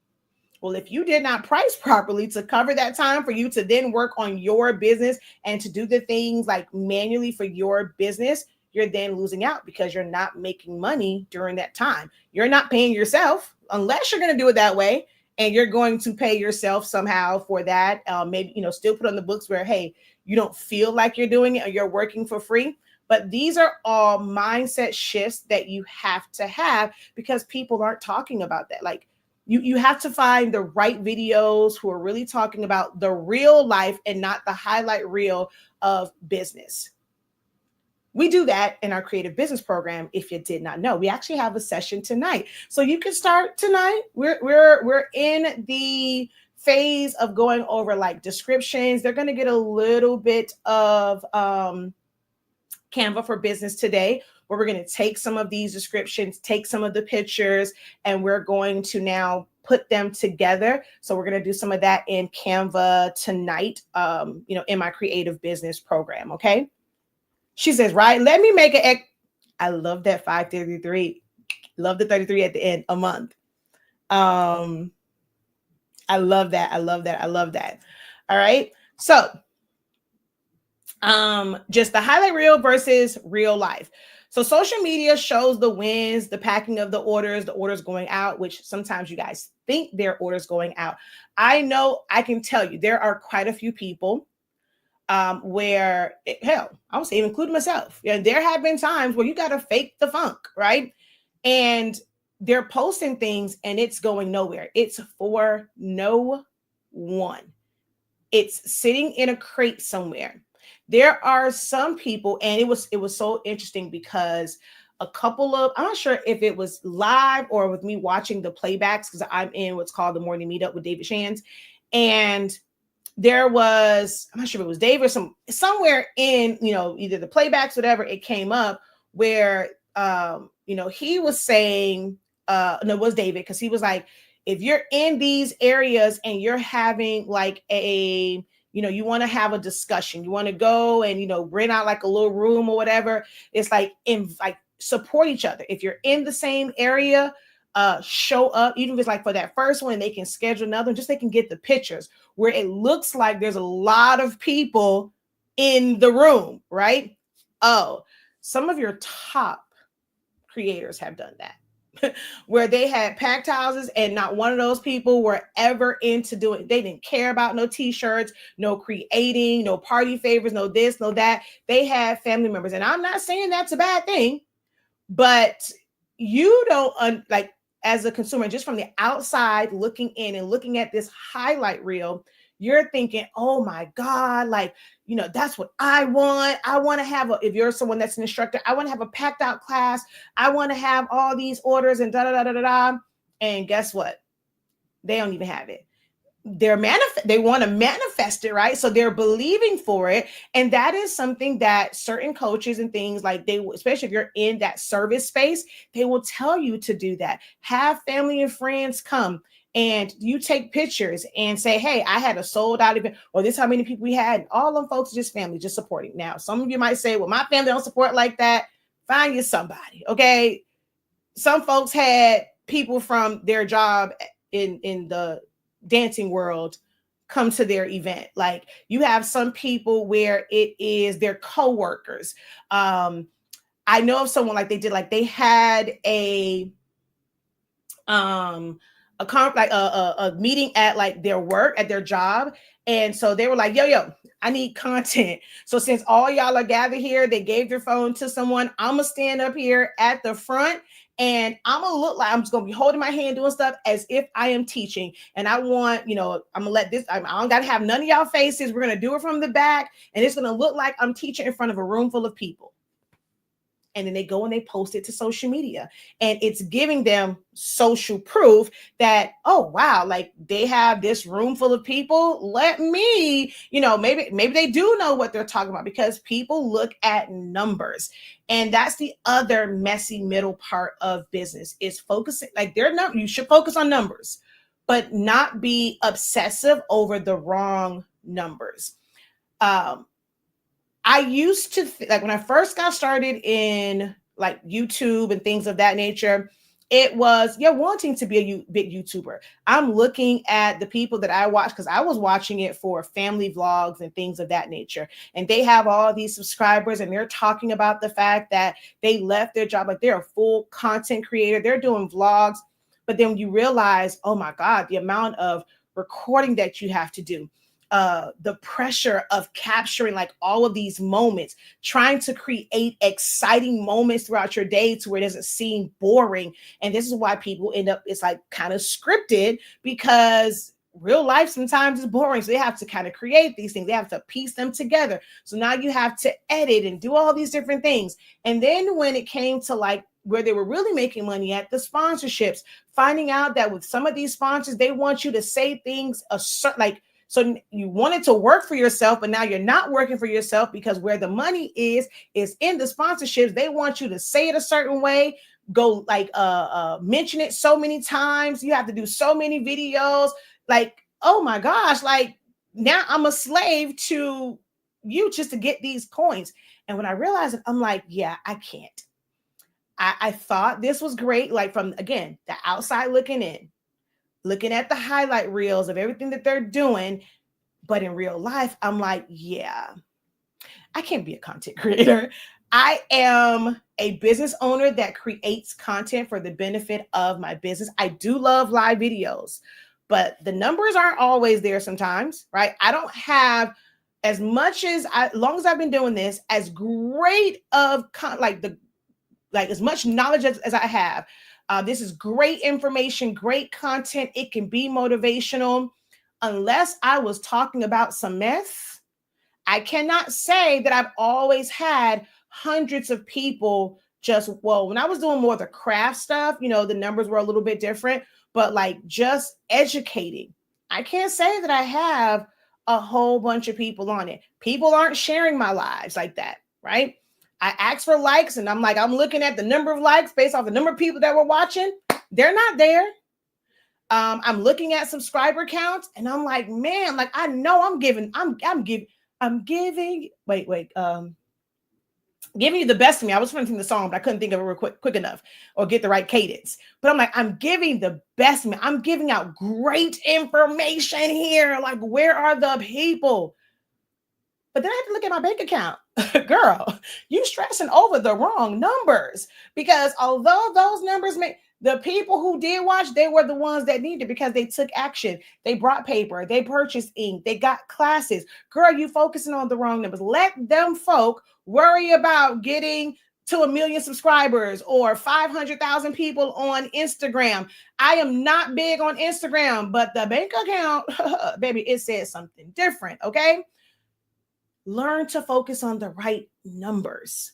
Well, if you did not price properly to cover that time for you to then work on your business and to do the things like manually for your business, you're then losing out because you're not making money during that time. You're not paying yourself unless you're going to do it that way. And you're going to pay yourself somehow for that. Maybe, still put on the books where, hey, you don't feel like you're doing it or you're working for free. But these are all mindset shifts that you have to have because people aren't talking about that. Like you have to find the right videos who are really talking about the real life and not the highlight reel of business. We do that in our creative business program. If you did not know, we actually have a session tonight, so you can start tonight. We're in the phase of going over like descriptions. They're going to get a little bit of Canva for Business today, where we're going to take some of these descriptions, take some of the pictures, and we're going to now put them together. So we're going to do some of that in Canva tonight, in my creative business program. Okay. She says, right, let me make it. I love that 533. Love the 33 at the end, a month. I love that. I love that. I love that. All right. So just the highlight reel versus real life. So social media shows the wins, the packing of the orders going out, which sometimes you guys think they're orders going out. I know, I can tell you there are quite a few people where hell, I would say even including myself. Yeah, there have been times where you got to fake the funk, right? And they're posting things and it's going nowhere. It's for no one. It's sitting in a crate somewhere. There are some people, and it was so interesting because a couple of, I'm not sure if it was live or with me watching the playbacks, because I'm in what's called the morning meetup with David Shands. And there was, I'm not sure if it was Dave or somewhere in, either the playbacks, whatever, it came up where, he was saying, no, it was David, because he was like, if you're in these areas and you're having like you want to have a discussion, you want to go and, rent out like a little room or whatever. It's like, support each other. If you're in the same area, show up, even if it's like for that first one, they can schedule another, just they can get the pictures where it looks like there's a lot of people in the room, right? Oh, some of your top creators have done that. Where they had packed houses and not one of those people were ever into doing, they didn't care about no t-shirts, no creating, no party favors, no this, no that. They had family members. And I'm not saying that's a bad thing, but you don't like, as a consumer, just from the outside looking in and looking at this highlight reel, you're thinking, oh my God, like, that's what I want. I want to have if you're someone that's an instructor, I want to have a packed out class. I want to have all these orders and da da da da da. And guess what? They don't even have it. They want to manifest it, right? So they're believing for it. And that is something that certain coaches and things like especially if you're in that service space, they will tell you to do that. Have family and friends come and you take pictures and say, hey, I had a sold out event, or this how many people we had. And all them folks are just family, just supporting. Now, some of you might say, well, my family don't support like that. Find you somebody, okay? Some folks had people from their job in the dancing world come to their event. Like you have some people where it is their coworkers. I know of someone like they had a meeting at like their work at their job. And so they were like, yo, I need content. So since all y'all are gathered here, they gave their phone to someone. I'm gonna stand up here at the front and I'm gonna look like I'm just gonna be holding my hand doing stuff as if I am teaching. And I want, I'm gonna let this, I don't gotta have none of y'all faces. We're gonna do it from the back and it's gonna look like I'm teaching in front of a room full of people. And then they go and they post it to social media, and it's giving them social proof that, oh wow, like they have this room full of people. Let me, maybe they do know what they're talking about, because people look at numbers. And that's the other messy middle part of business, is focusing, like you should focus on numbers, but not be obsessive over the wrong numbers. I used to like when I first got started in like YouTube and things of that nature, it was wanting to be a big YouTuber. I'm looking at the people that I watch, because I was watching it for family vlogs and things of that nature. And they have all these subscribers and they're talking about the fact that they left their job. Like they're a full content creator. They're doing vlogs. But then you realize, oh my God, the amount of recording that you have to do. the pressure of capturing like all of these moments, trying to create exciting moments throughout your day to where it doesn't seem boring. And this is why people end up, it's like kind of scripted, because real life sometimes is boring. So they have to kind of create these things. They have to piece them together. So now you have to edit and do all these different things. And then when it came to like where they were really making money at, the sponsorships, finding out that with some of these sponsors, they want you to say things a certain, like, so you wanted to work for yourself, but now you're not working for yourself, because where the money is in the sponsorships. They want you to say it a certain way, go like mention it so many times. You have to do so many videos. Like, oh my gosh, like now I'm a slave to you just to get these coins. And when I realized it, I'm like, yeah, I can't. I thought this was great, like from, again, the outside looking in, looking at the highlight reels of everything that they're doing. But in real life, I'm like, yeah, I can't be a content creator. I am a business owner that creates content for the benefit of my business. I do love live videos, but the numbers aren't always there sometimes, right? I don't have as much as long as I've been doing this, as great of like as much knowledge as I have. This is great information, great content. It can be motivational. Unless I was talking about some mess, I cannot say that I've always had hundreds of people just, well, when I was doing more of the craft stuff, the numbers were a little bit different, but like just educating, I can't say that I have a whole bunch of people on it. People aren't sharing my lives like that, right? I asked for likes, and I'm like, I'm looking at the number of likes based off the number of people that were watching. They're not there. I'm looking at subscriber counts, and I'm like, man, like I know I'm giving giving you the best of me. I was trying to sing the song, but I couldn't think of it real quick enough or get the right cadence. But I'm like, I'm giving the best of me. I'm giving out great information here. Like, where are the people? But then I have to look at my bank account. Girl, you stressing over the wrong numbers, because although those numbers make the people who did watch, they were the ones that needed, because they took action. They brought paper, they purchased ink, they got classes. Girl, you focusing on the wrong numbers. Let them folk worry about getting to 1 million subscribers or 500,000 people on Instagram. I am not big on Instagram, but the bank account, baby, it says something different. Okay. Learn to focus on the right numbers.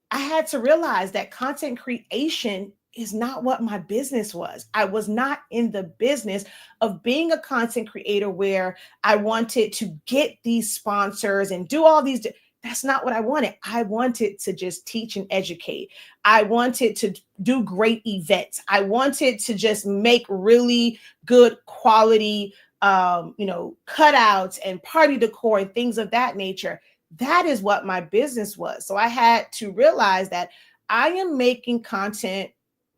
I had to realize that content creation is not what my business was. I was not in the business of being a content creator where I wanted to get these sponsors and do all these. That's not what I wanted. I wanted to just teach and educate. I wanted to do great events. I wanted to just make really good quality cutouts and party decor and things of that nature. That is what my business was. So I had to realize that I am making content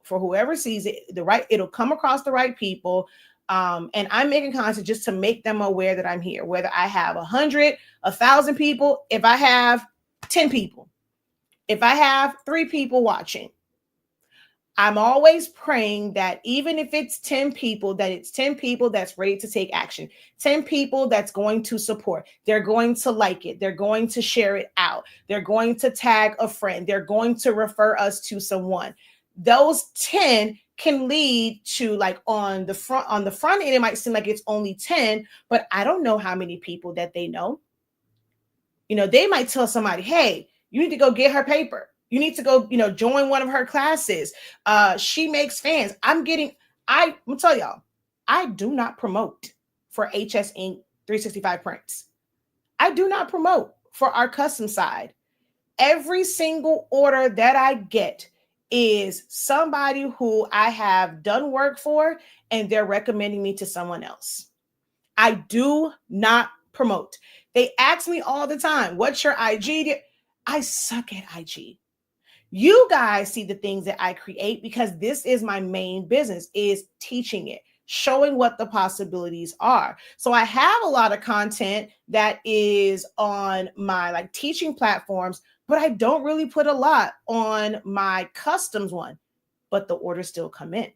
for whoever sees it, it'll come across the right people. And I'm making content just to make them aware that I'm here, whether I have 100, 1,000 people, if I have 10 people, if I have 3 people watching, I'm always praying that even if it's 10 people, that it's 10 people that's ready to take action, 10 people that's going to support. They're going to like it. They're going to share it out. They're going to tag a friend. They're going to refer us to someone. Those 10 can lead to, like, on the front end, it might seem like it's only 10, but I don't know how many people that they know. They might tell somebody, hey, you need to go get her paper. You need to go, join one of her classes. She makes fans. I'm gonna tell y'all, I do not promote for HS Inc. 365 prints. I do not promote for our custom side. Every single order that I get is somebody who I have done work for, and they're recommending me to someone else. I do not promote. They ask me all the time, what's your IG? I suck at IG. You guys see the things that I create, because this is my main business, is teaching it, showing what the possibilities are. So I have a lot of content that is on my teaching platforms, but I don't really put a lot on my customs one, but the orders still come in.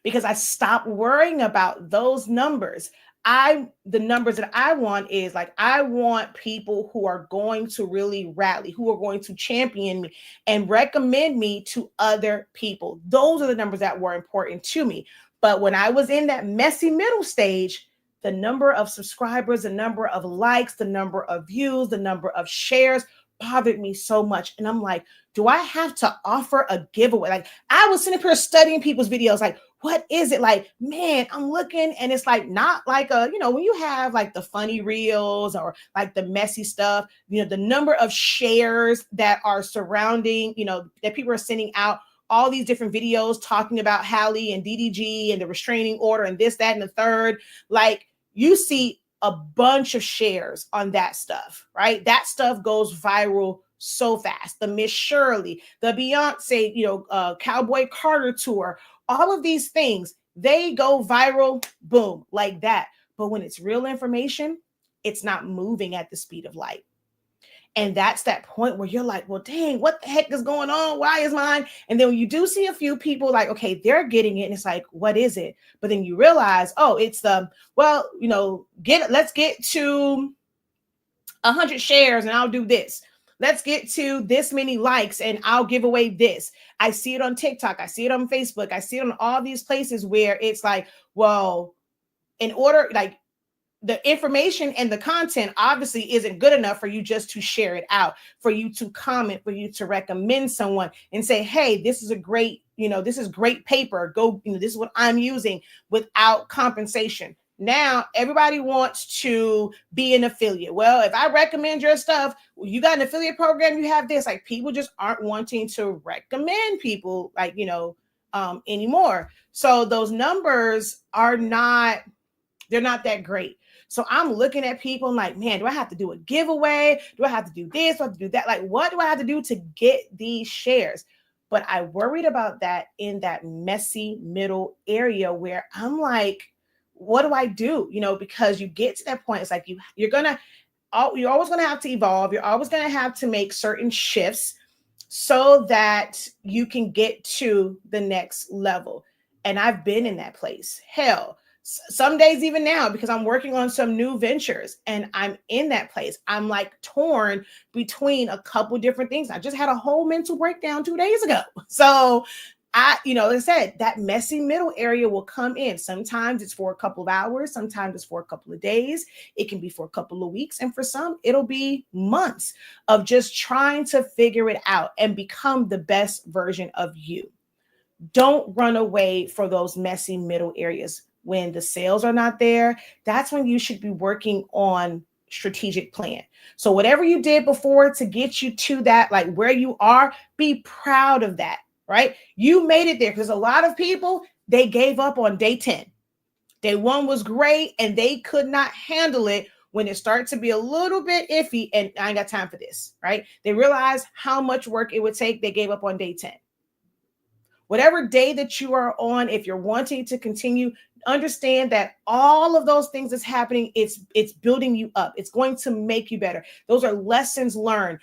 because I stopped worrying about those numbers. The numbers that I want is like, I want people who are going to really rally, who are going to champion me and recommend me to other people. Those are the numbers that were important to me. But when I was in that messy middle stage, the number of subscribers, the number of likes, the number of views, the number of shares bothered me so much. And I'm like, do I have to offer a giveaway? Like, I was sitting here studying people's videos, like, what is it? Like, man, I'm looking and it's like not like when you have like the funny reels or like the messy stuff, the number of shares that are surrounding, that people are sending out all these different videos talking about Hallie and DDG and the restraining order and this, that, and the third. Like, you see a bunch of shares on that stuff, right? That stuff goes viral so fast. The Miss Shirley, the Beyonce, Cowboy Carter tour, all of these things, they go viral, boom, like that. But when it's real information, it's not moving at the speed of light. And that's that point where you're like, well, dang, what the heck is going on? Why is mine? And then when you do see a few people like, okay, they're getting it. And it's like, what is it? But then you realize, oh, it's let's get to 100 shares and I'll do this. Let's get to this many likes and I'll give away this. I see it on TikTok. I see it on Facebook. I see it on all these places where it's like, well, in order, like, the information and the content obviously isn't good enough for you just to share it out, for you to comment, for you to recommend someone and say, hey, this is a great, this is great paper. Go, this is what I'm using without compensation. Now everybody wants to be an affiliate. Well, if I recommend your stuff, you got an affiliate program, you have this. Like, people just aren't wanting to recommend people, like, anymore. So those numbers are not, they're not that great. So I'm looking at people and like, man, do I have to do a giveaway? Do I have to do this? Do I have to do that? Like, what do I have to do to get these shares? But I worried about that in that messy middle area where I'm like, what do I do? Because you get to that point, it's like you're always going to have to evolve. You're always going to have to make certain shifts so that you can get to the next level. And I've been in that place. Hell, some days even now, because I'm working on some new ventures and I'm in that place. I'm like torn between a couple different things. I just had a whole mental breakdown 2 days ago. So like I said, that messy middle area will come in. Sometimes it's for a couple of hours. Sometimes it's for a couple of days. It can be for a couple of weeks. And for some, it'll be months of just trying to figure it out and become the best version of you. Don't run away for those messy middle areas. When the sales are not there, that's when you should be working on strategic plan. So whatever you did before to get you to that, like where you are, be proud of that, right? You made it there, because a lot of people, they gave up on day 10. Day 1 was great and they could not handle it when it started to be a little bit iffy and I ain't got time for this, right? They realized how much work it would take. They gave up on day 10. Whatever day that you are on, if you're wanting to continue, understand that all of those things that's happening, it's building you up. It's going to make you better. Those are lessons learned.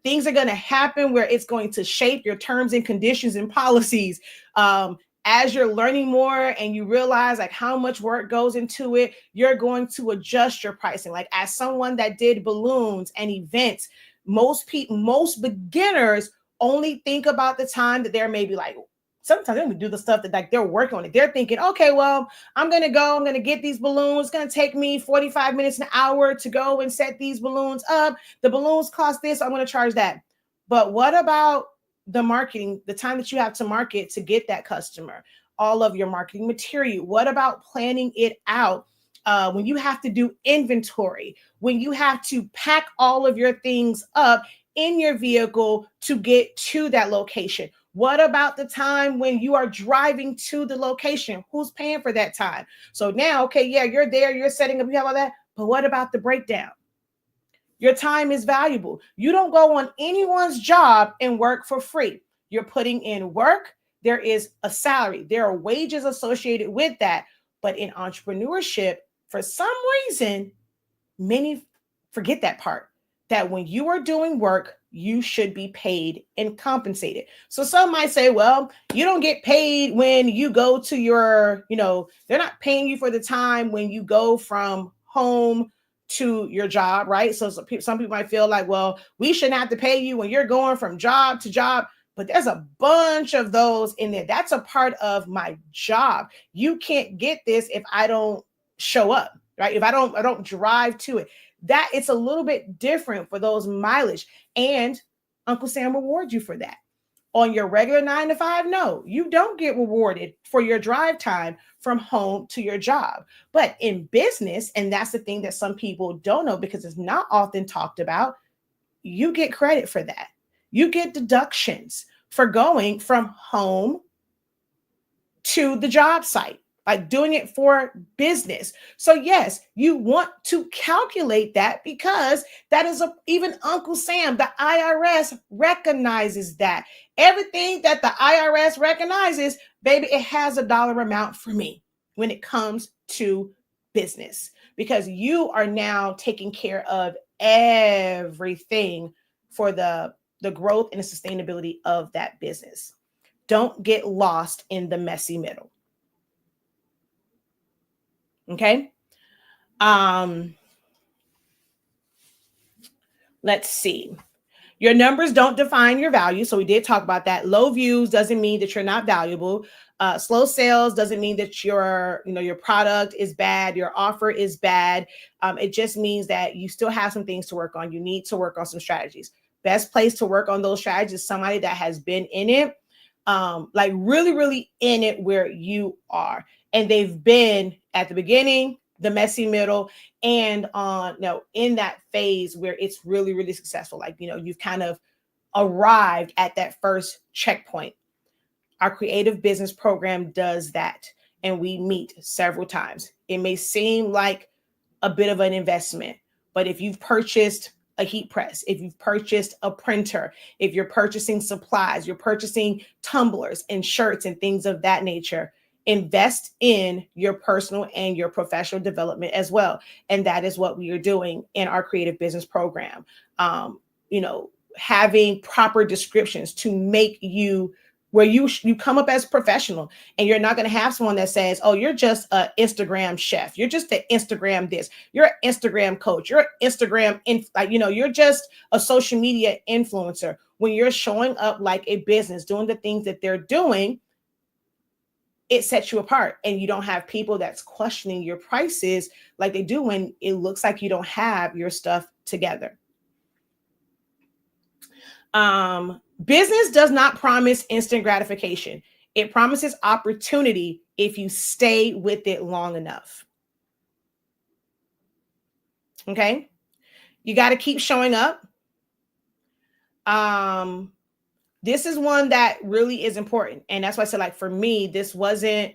Things are going to happen where it's going to shape your terms and conditions and policies. As you're learning more and you realize like how much work goes into it, you're going to adjust your pricing. Like, as someone that did balloons and events, most beginners only think about the time that they're maybe like, sometimes they don't do the stuff that like they're working on it. They're thinking, okay, well, I'm going to get these balloons. It's going to take me 45 minutes, an hour to go and set these balloons up. The balloons cost this. I'm going to charge that. But what about the marketing, the time that you have to market to get that customer, all of your marketing material? What about planning it out? When you have to do inventory, when you have to pack all of your things up in your vehicle to get to that location? What about the time when you are driving to the location? Who's paying for that time? So now, okay, yeah, you're there, you're setting up, you have all that, but what about the breakdown? Your time is valuable. You don't go on anyone's job and work for free. You're putting in work. There is a salary. There are wages associated with that. But in entrepreneurship, for some reason, many forget that part, that when you are doing work, you should be paid and compensated. So some might say, well, you don't get paid when you go to your, they're not paying you for the time when you go from home to your job, right? So some people might feel like, well, we shouldn't have to pay you when you're going from job to job. But there's a bunch of those in there. That's a part of my job. You can't get this if I don't show up, right? If I don't drive to it. That it's a little bit different for those mileage. And Uncle Sam rewards you for that. On your regular 9 to 5, no, you don't get rewarded for your drive time from home to your job. But in business, and that's the thing that some people don't know because it's not often talked about, you get credit for that. You get deductions for going from home to the job site, like doing it for business. So yes, you want to calculate that because that is even Uncle Sam, the IRS recognizes that. Everything that the IRS recognizes, baby, it has a dollar amount for me when it comes to business because you are now taking care of everything for the growth and the sustainability of that business. Don't get lost in the messy middle. Okay. Let's see. Your numbers don't define your value. So we did talk about that. Low views doesn't mean that you're not valuable. Slow sales doesn't mean that your product is bad, your offer is bad. It just means that you still have some things to work on. You need to work on some strategies. Best place to work on those strategies is somebody that has been in it, like really, really in it where you are. And they've been at the beginning, the messy middle, and in that phase where it's really, really successful. Like, you've kind of arrived at that first checkpoint. Our creative business program does that. And we meet several times. It may seem like a bit of an investment, but if you've purchased a heat press, if you've purchased a printer, if you're purchasing supplies, you're purchasing tumblers and shirts and things of that nature, invest in your personal and your professional development as well. And that is what we are doing in our creative business program. Having proper descriptions to make you where you come up as professional, and you're not going to have someone that says, oh, you're just an Instagram chef. You're just an Instagram this. You're an Instagram coach. You're an Instagram, you're just a social media influencer. When you're showing up like a business, doing the things that they're doing, it sets you apart, and you don't have people that's questioning your prices like they do when it looks like you don't have your stuff together. Business does not promise instant gratification. It promises opportunity if you stay with it long enough. Okay. You got to keep showing up. This is one that really is important. And that's why I said, like, for me, this wasn't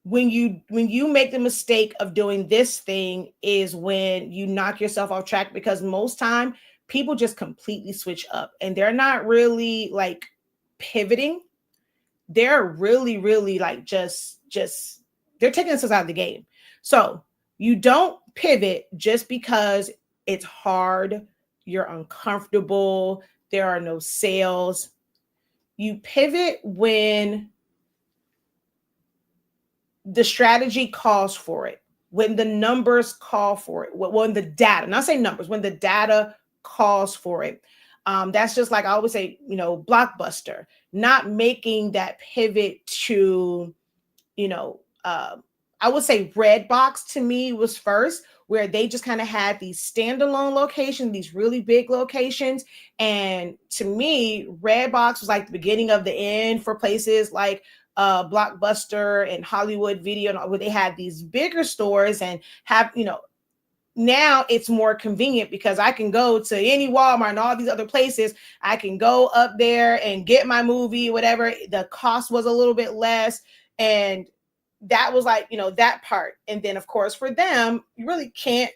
when you make the mistake of doing this thing is when you knock yourself off track, because most time people just completely switch up and they're not really like pivoting. They're really, really like just they're taking themselves out of the game. So you don't pivot just because it's hard, you're uncomfortable, there are no sales. You pivot when the strategy calls for it, when the numbers call for it, when the data, not say numbers, when the data calls for it. That's just like I always say, Blockbuster, not making that pivot to, I would say Redbox to me was first, where they just kind of had these standalone locations, these really big locations. And to me, Redbox was like the beginning of the end for places like Blockbuster and Hollywood Video, where they had these bigger stores and have, now it's more convenient because I can go to any Walmart and all these other places. I can go up there and get my movie, whatever. The cost was a little bit less. And that was like, that part. And then of course for them, you really can't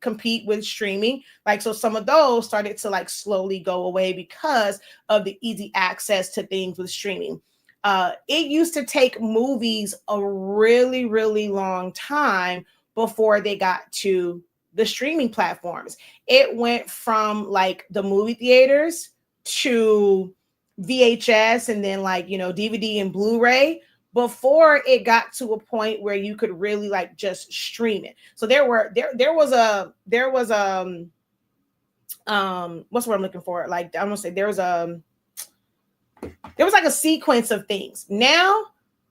compete with streaming. Like, so some of those started to like slowly go away because of the easy access to things with streaming. It used to take movies a really, really long time before they got to the streaming platforms. It went from like the movie theaters to VHS and then like, DVD and Blu-ray before it got to a point where you could really like just stream it. So there was what's what I'm looking for? Like I'm gonna say there was like a sequence of things. Now,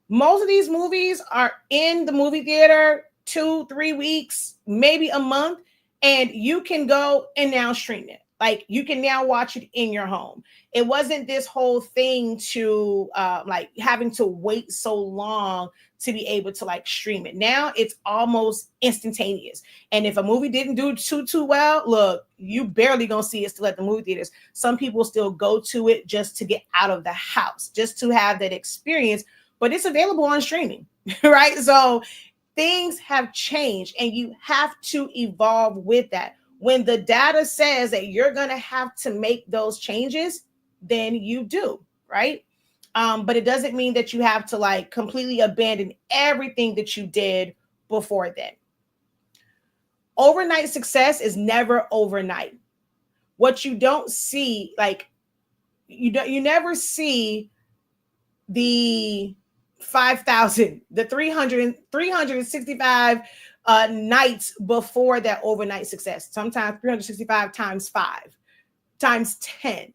most of these movies are in the movie theater 2-3 weeks, maybe a month, and you can go and now stream it. Like you can now watch it in your home. It wasn't this whole thing to like having to wait so long to be able to like stream it. Now it's almost instantaneous. And if a movie didn't do too well, look, you barely gonna see it still at the movie theaters. Some people still go to it just to get out of the house, just to have that experience. But it's available on streaming, right? So things have changed, and you have to evolve with that. When the data says that you're going to have to make those changes, then you do, right? But it doesn't mean that you have to like completely abandon everything that you did before then. Overnight success is never overnight. What you don't see, like you never see the 5,000, the 365 nights before that overnight success. Sometimes 365 times 5 times 10.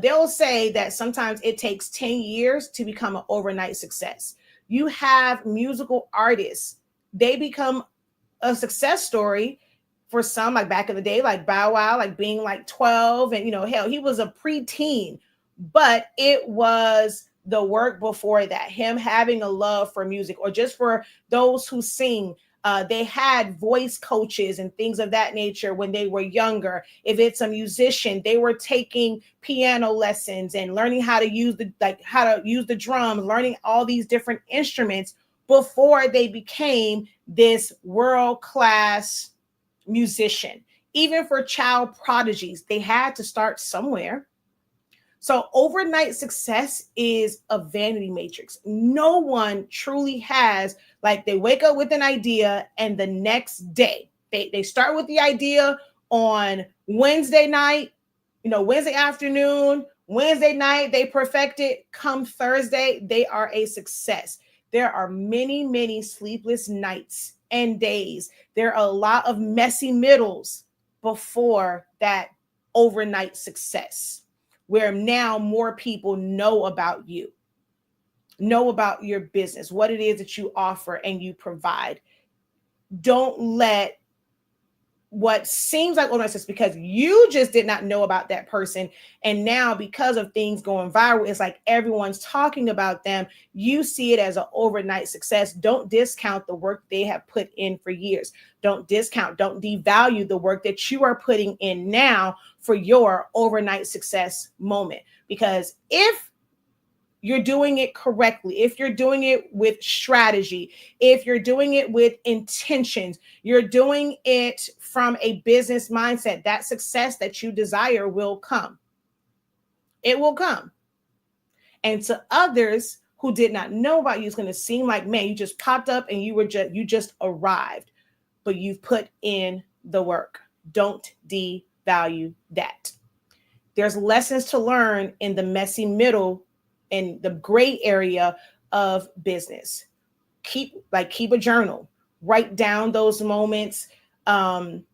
They'll say that sometimes it takes 10 years to become an overnight success. You have musical artists, they become a success story for some, like back in the day, like Bow Wow, like being like 12 and, hell, he was a preteen, but it was the work before that, him having a love for music, or just for those who sing. They had voice coaches and things of that nature when they were younger. If it's a musician, they were taking piano lessons and learning how to use the drums, learning all these different instruments before they became this world-class musician. Even for child prodigies, they had to start somewhere. So overnight success is a vanity matrix. No one truly has, like, they wake up with an idea and the next day they start with the idea on Wednesday night, Wednesday afternoon, Wednesday night, they perfect it. Come Thursday, they are a success. There are many, many sleepless nights and days. There are a lot of messy middles before that overnight success, where now more people know about you, know about your business, what it is that you offer and you provide. Don't let what seems like overnight success, because you just did not know about that person, and now because of things going viral, it's like everyone's talking about them. You see it as an overnight success. Don't discount the work they have put in for years. Don't devalue the work that you are putting in now for your overnight success moment. Because if you're doing it correctly, if you're doing it with strategy, if you're doing it with intentions, you're doing it from a business mindset, that success that you desire will come. It will come. And to others who did not know about you, it's going to seem like, man, you just popped up and you just arrived, but you've put in the work. Don't devalue that. There's lessons to learn in the messy middle and the gray area of business. Keep a journal. Write down those moments. Don't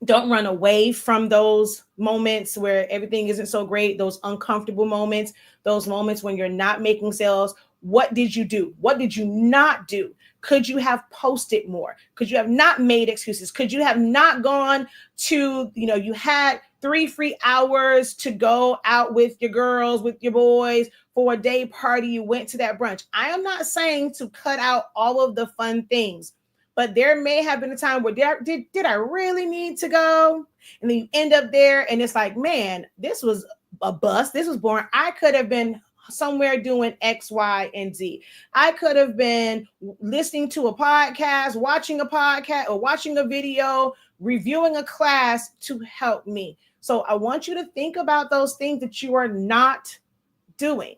run away from those moments where everything isn't so great, those uncomfortable moments, those moments when you're not making sales. What did you do? What did you not do? Could you have posted more? Could you have not made excuses? Could you have not gone to, you had 3 free hours to go out with your girls, with your boys for a day party. You went to that brunch. I am not saying to cut out all of the fun things, but there may have been a time where did I really need to go? And then you end up there and it's like, man, this was a bust. This was boring. I could have been somewhere doing X, Y, and Z. I could have been listening to a podcast, watching a podcast, or watching a video, reviewing a class to help me. So I want you to think about those things that you are not doing.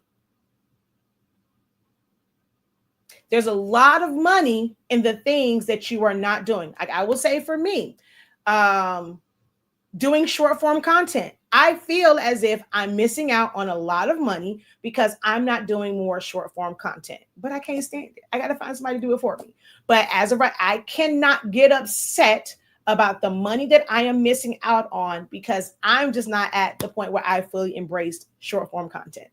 There's a lot of money in the things that you are not doing. Like I will say for me, um, doing short form content, I feel as if I'm missing out on a lot of money because I'm not doing more short form content. But I can't stand it. I got to find somebody to do it for me. But as of right, I cannot get upset about the money that I am missing out on because I'm just not at the point where I fully embraced short form content.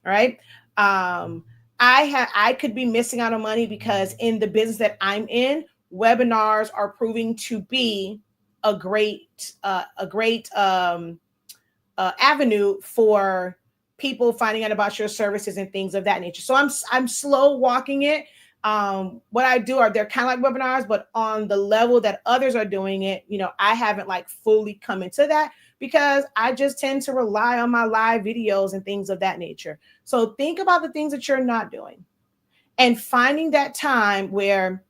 All right. Um, I could be missing out on money because in the business that I'm in, webinars are proving to be a great avenue for people finding out about your services and things of that nature. So I'm slow walking it. What I do are they're kind of like webinars, but on the level that others are doing it, I haven't like fully come into that because I just tend to rely on my live videos and things of that nature. So think about the things that you're not doing and finding that time where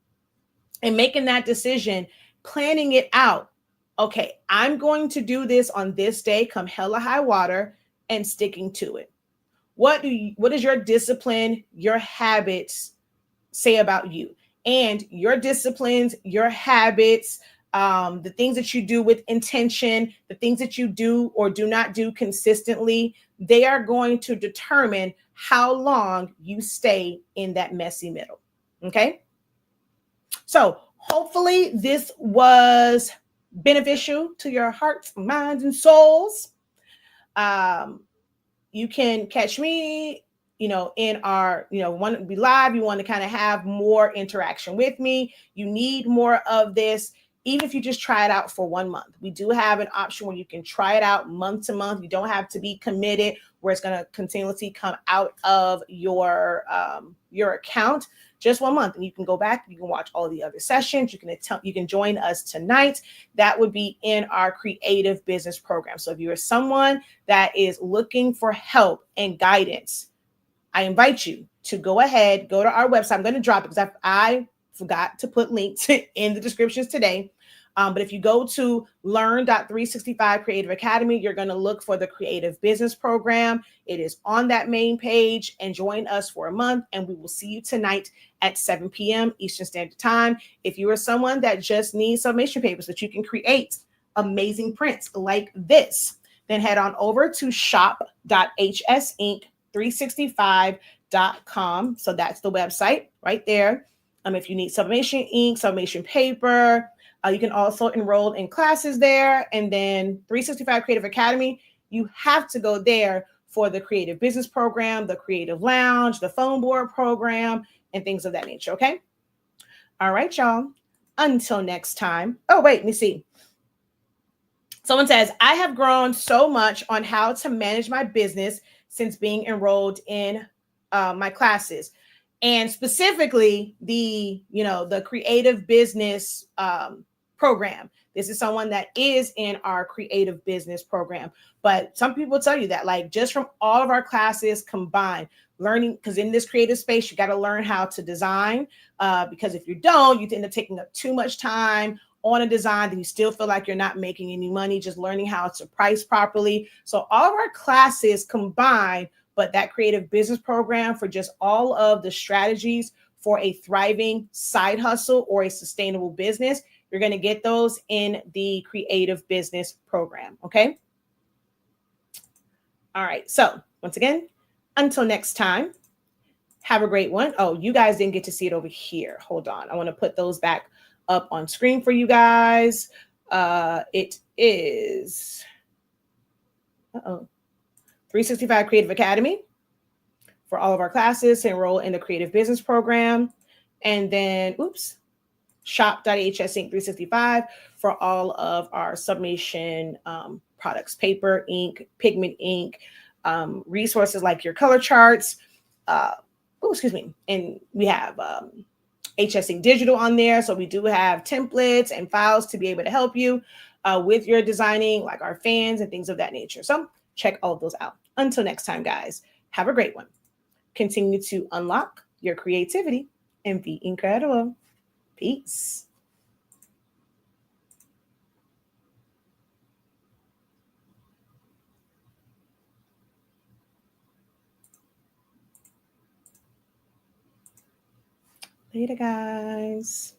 and making that decision, planning it out. Okay, I'm going to do this on this day, come hella high water, and sticking to it. What is your discipline, your habits say about you? And your disciplines, your habits, the things that you do with intention, the things that you do or do not do consistently, they are going to determine how long you stay in that messy middle. Okay. So hopefully this was beneficial to your hearts, minds, and souls. Um, you can catch me, in our, want to be live, you want to kind of have more interaction with me, you need more of this. Even if you just try it out for 1 month, we do have an option where you can try it out month to month. You don't have to be committed where it's going to continuously come out of your account. Just 1 month, and you can go back, you can watch all the other sessions, you can join us tonight. That would be in our creative business program. So if you are someone that is looking for help and guidance, I invite you to go ahead, go to our website. I'm going to drop it because I forgot to put links in the descriptions today. But if you go to learn.365 Creative Academy, you're going to look for the Creative Business Program. It is on that main page, and join us for a month. And we will see you tonight at 7 p.m. Eastern Standard Time. If you are someone that just needs summation papers that you can create amazing prints like this, then head on over to shop.hsinc365.com. So that's the website right there. If you need sublimation ink, sublimation paper, you can also enroll in classes there. And then 365 Creative Academy, you have to go there for the Creative Business Program, the Creative Lounge, the Phone Board Program, and things of that nature. Okay. All right, y'all. Until next time. Oh, wait, let me see. Someone says, I have grown so much on how to manage my business since being enrolled in my classes. And specifically the creative business program. This is someone that is in our creative business program. But some people tell you that, like, just from all of our classes combined, learning, because in this creative space, you got to learn how to design. Because if you don't, you end up taking up too much time on a design, then you still feel like you're not making any money, just learning how to price properly. So all of our classes combined, but that creative business program for just all of the strategies for a thriving side hustle or a sustainable business, you're going to get those in the creative business program. Okay. All right. So once again, until next time, have a great one. Oh, you guys didn't get to see it over here. Hold on. I want to put those back up on screen for you guys. It is 365 Creative Academy for all of our classes to enroll in the creative business program. And then, shop.hsinc365 for all of our sublimation products, paper, ink, pigment ink, resources like your color charts. And we have HSing Digital on there. So we do have templates and files to be able to help you with your designing, like our fans and things of that nature. So check all of those out. Until next time, guys, have a great one. Continue to unlock your creativity and be incredible. Peace. Later, guys.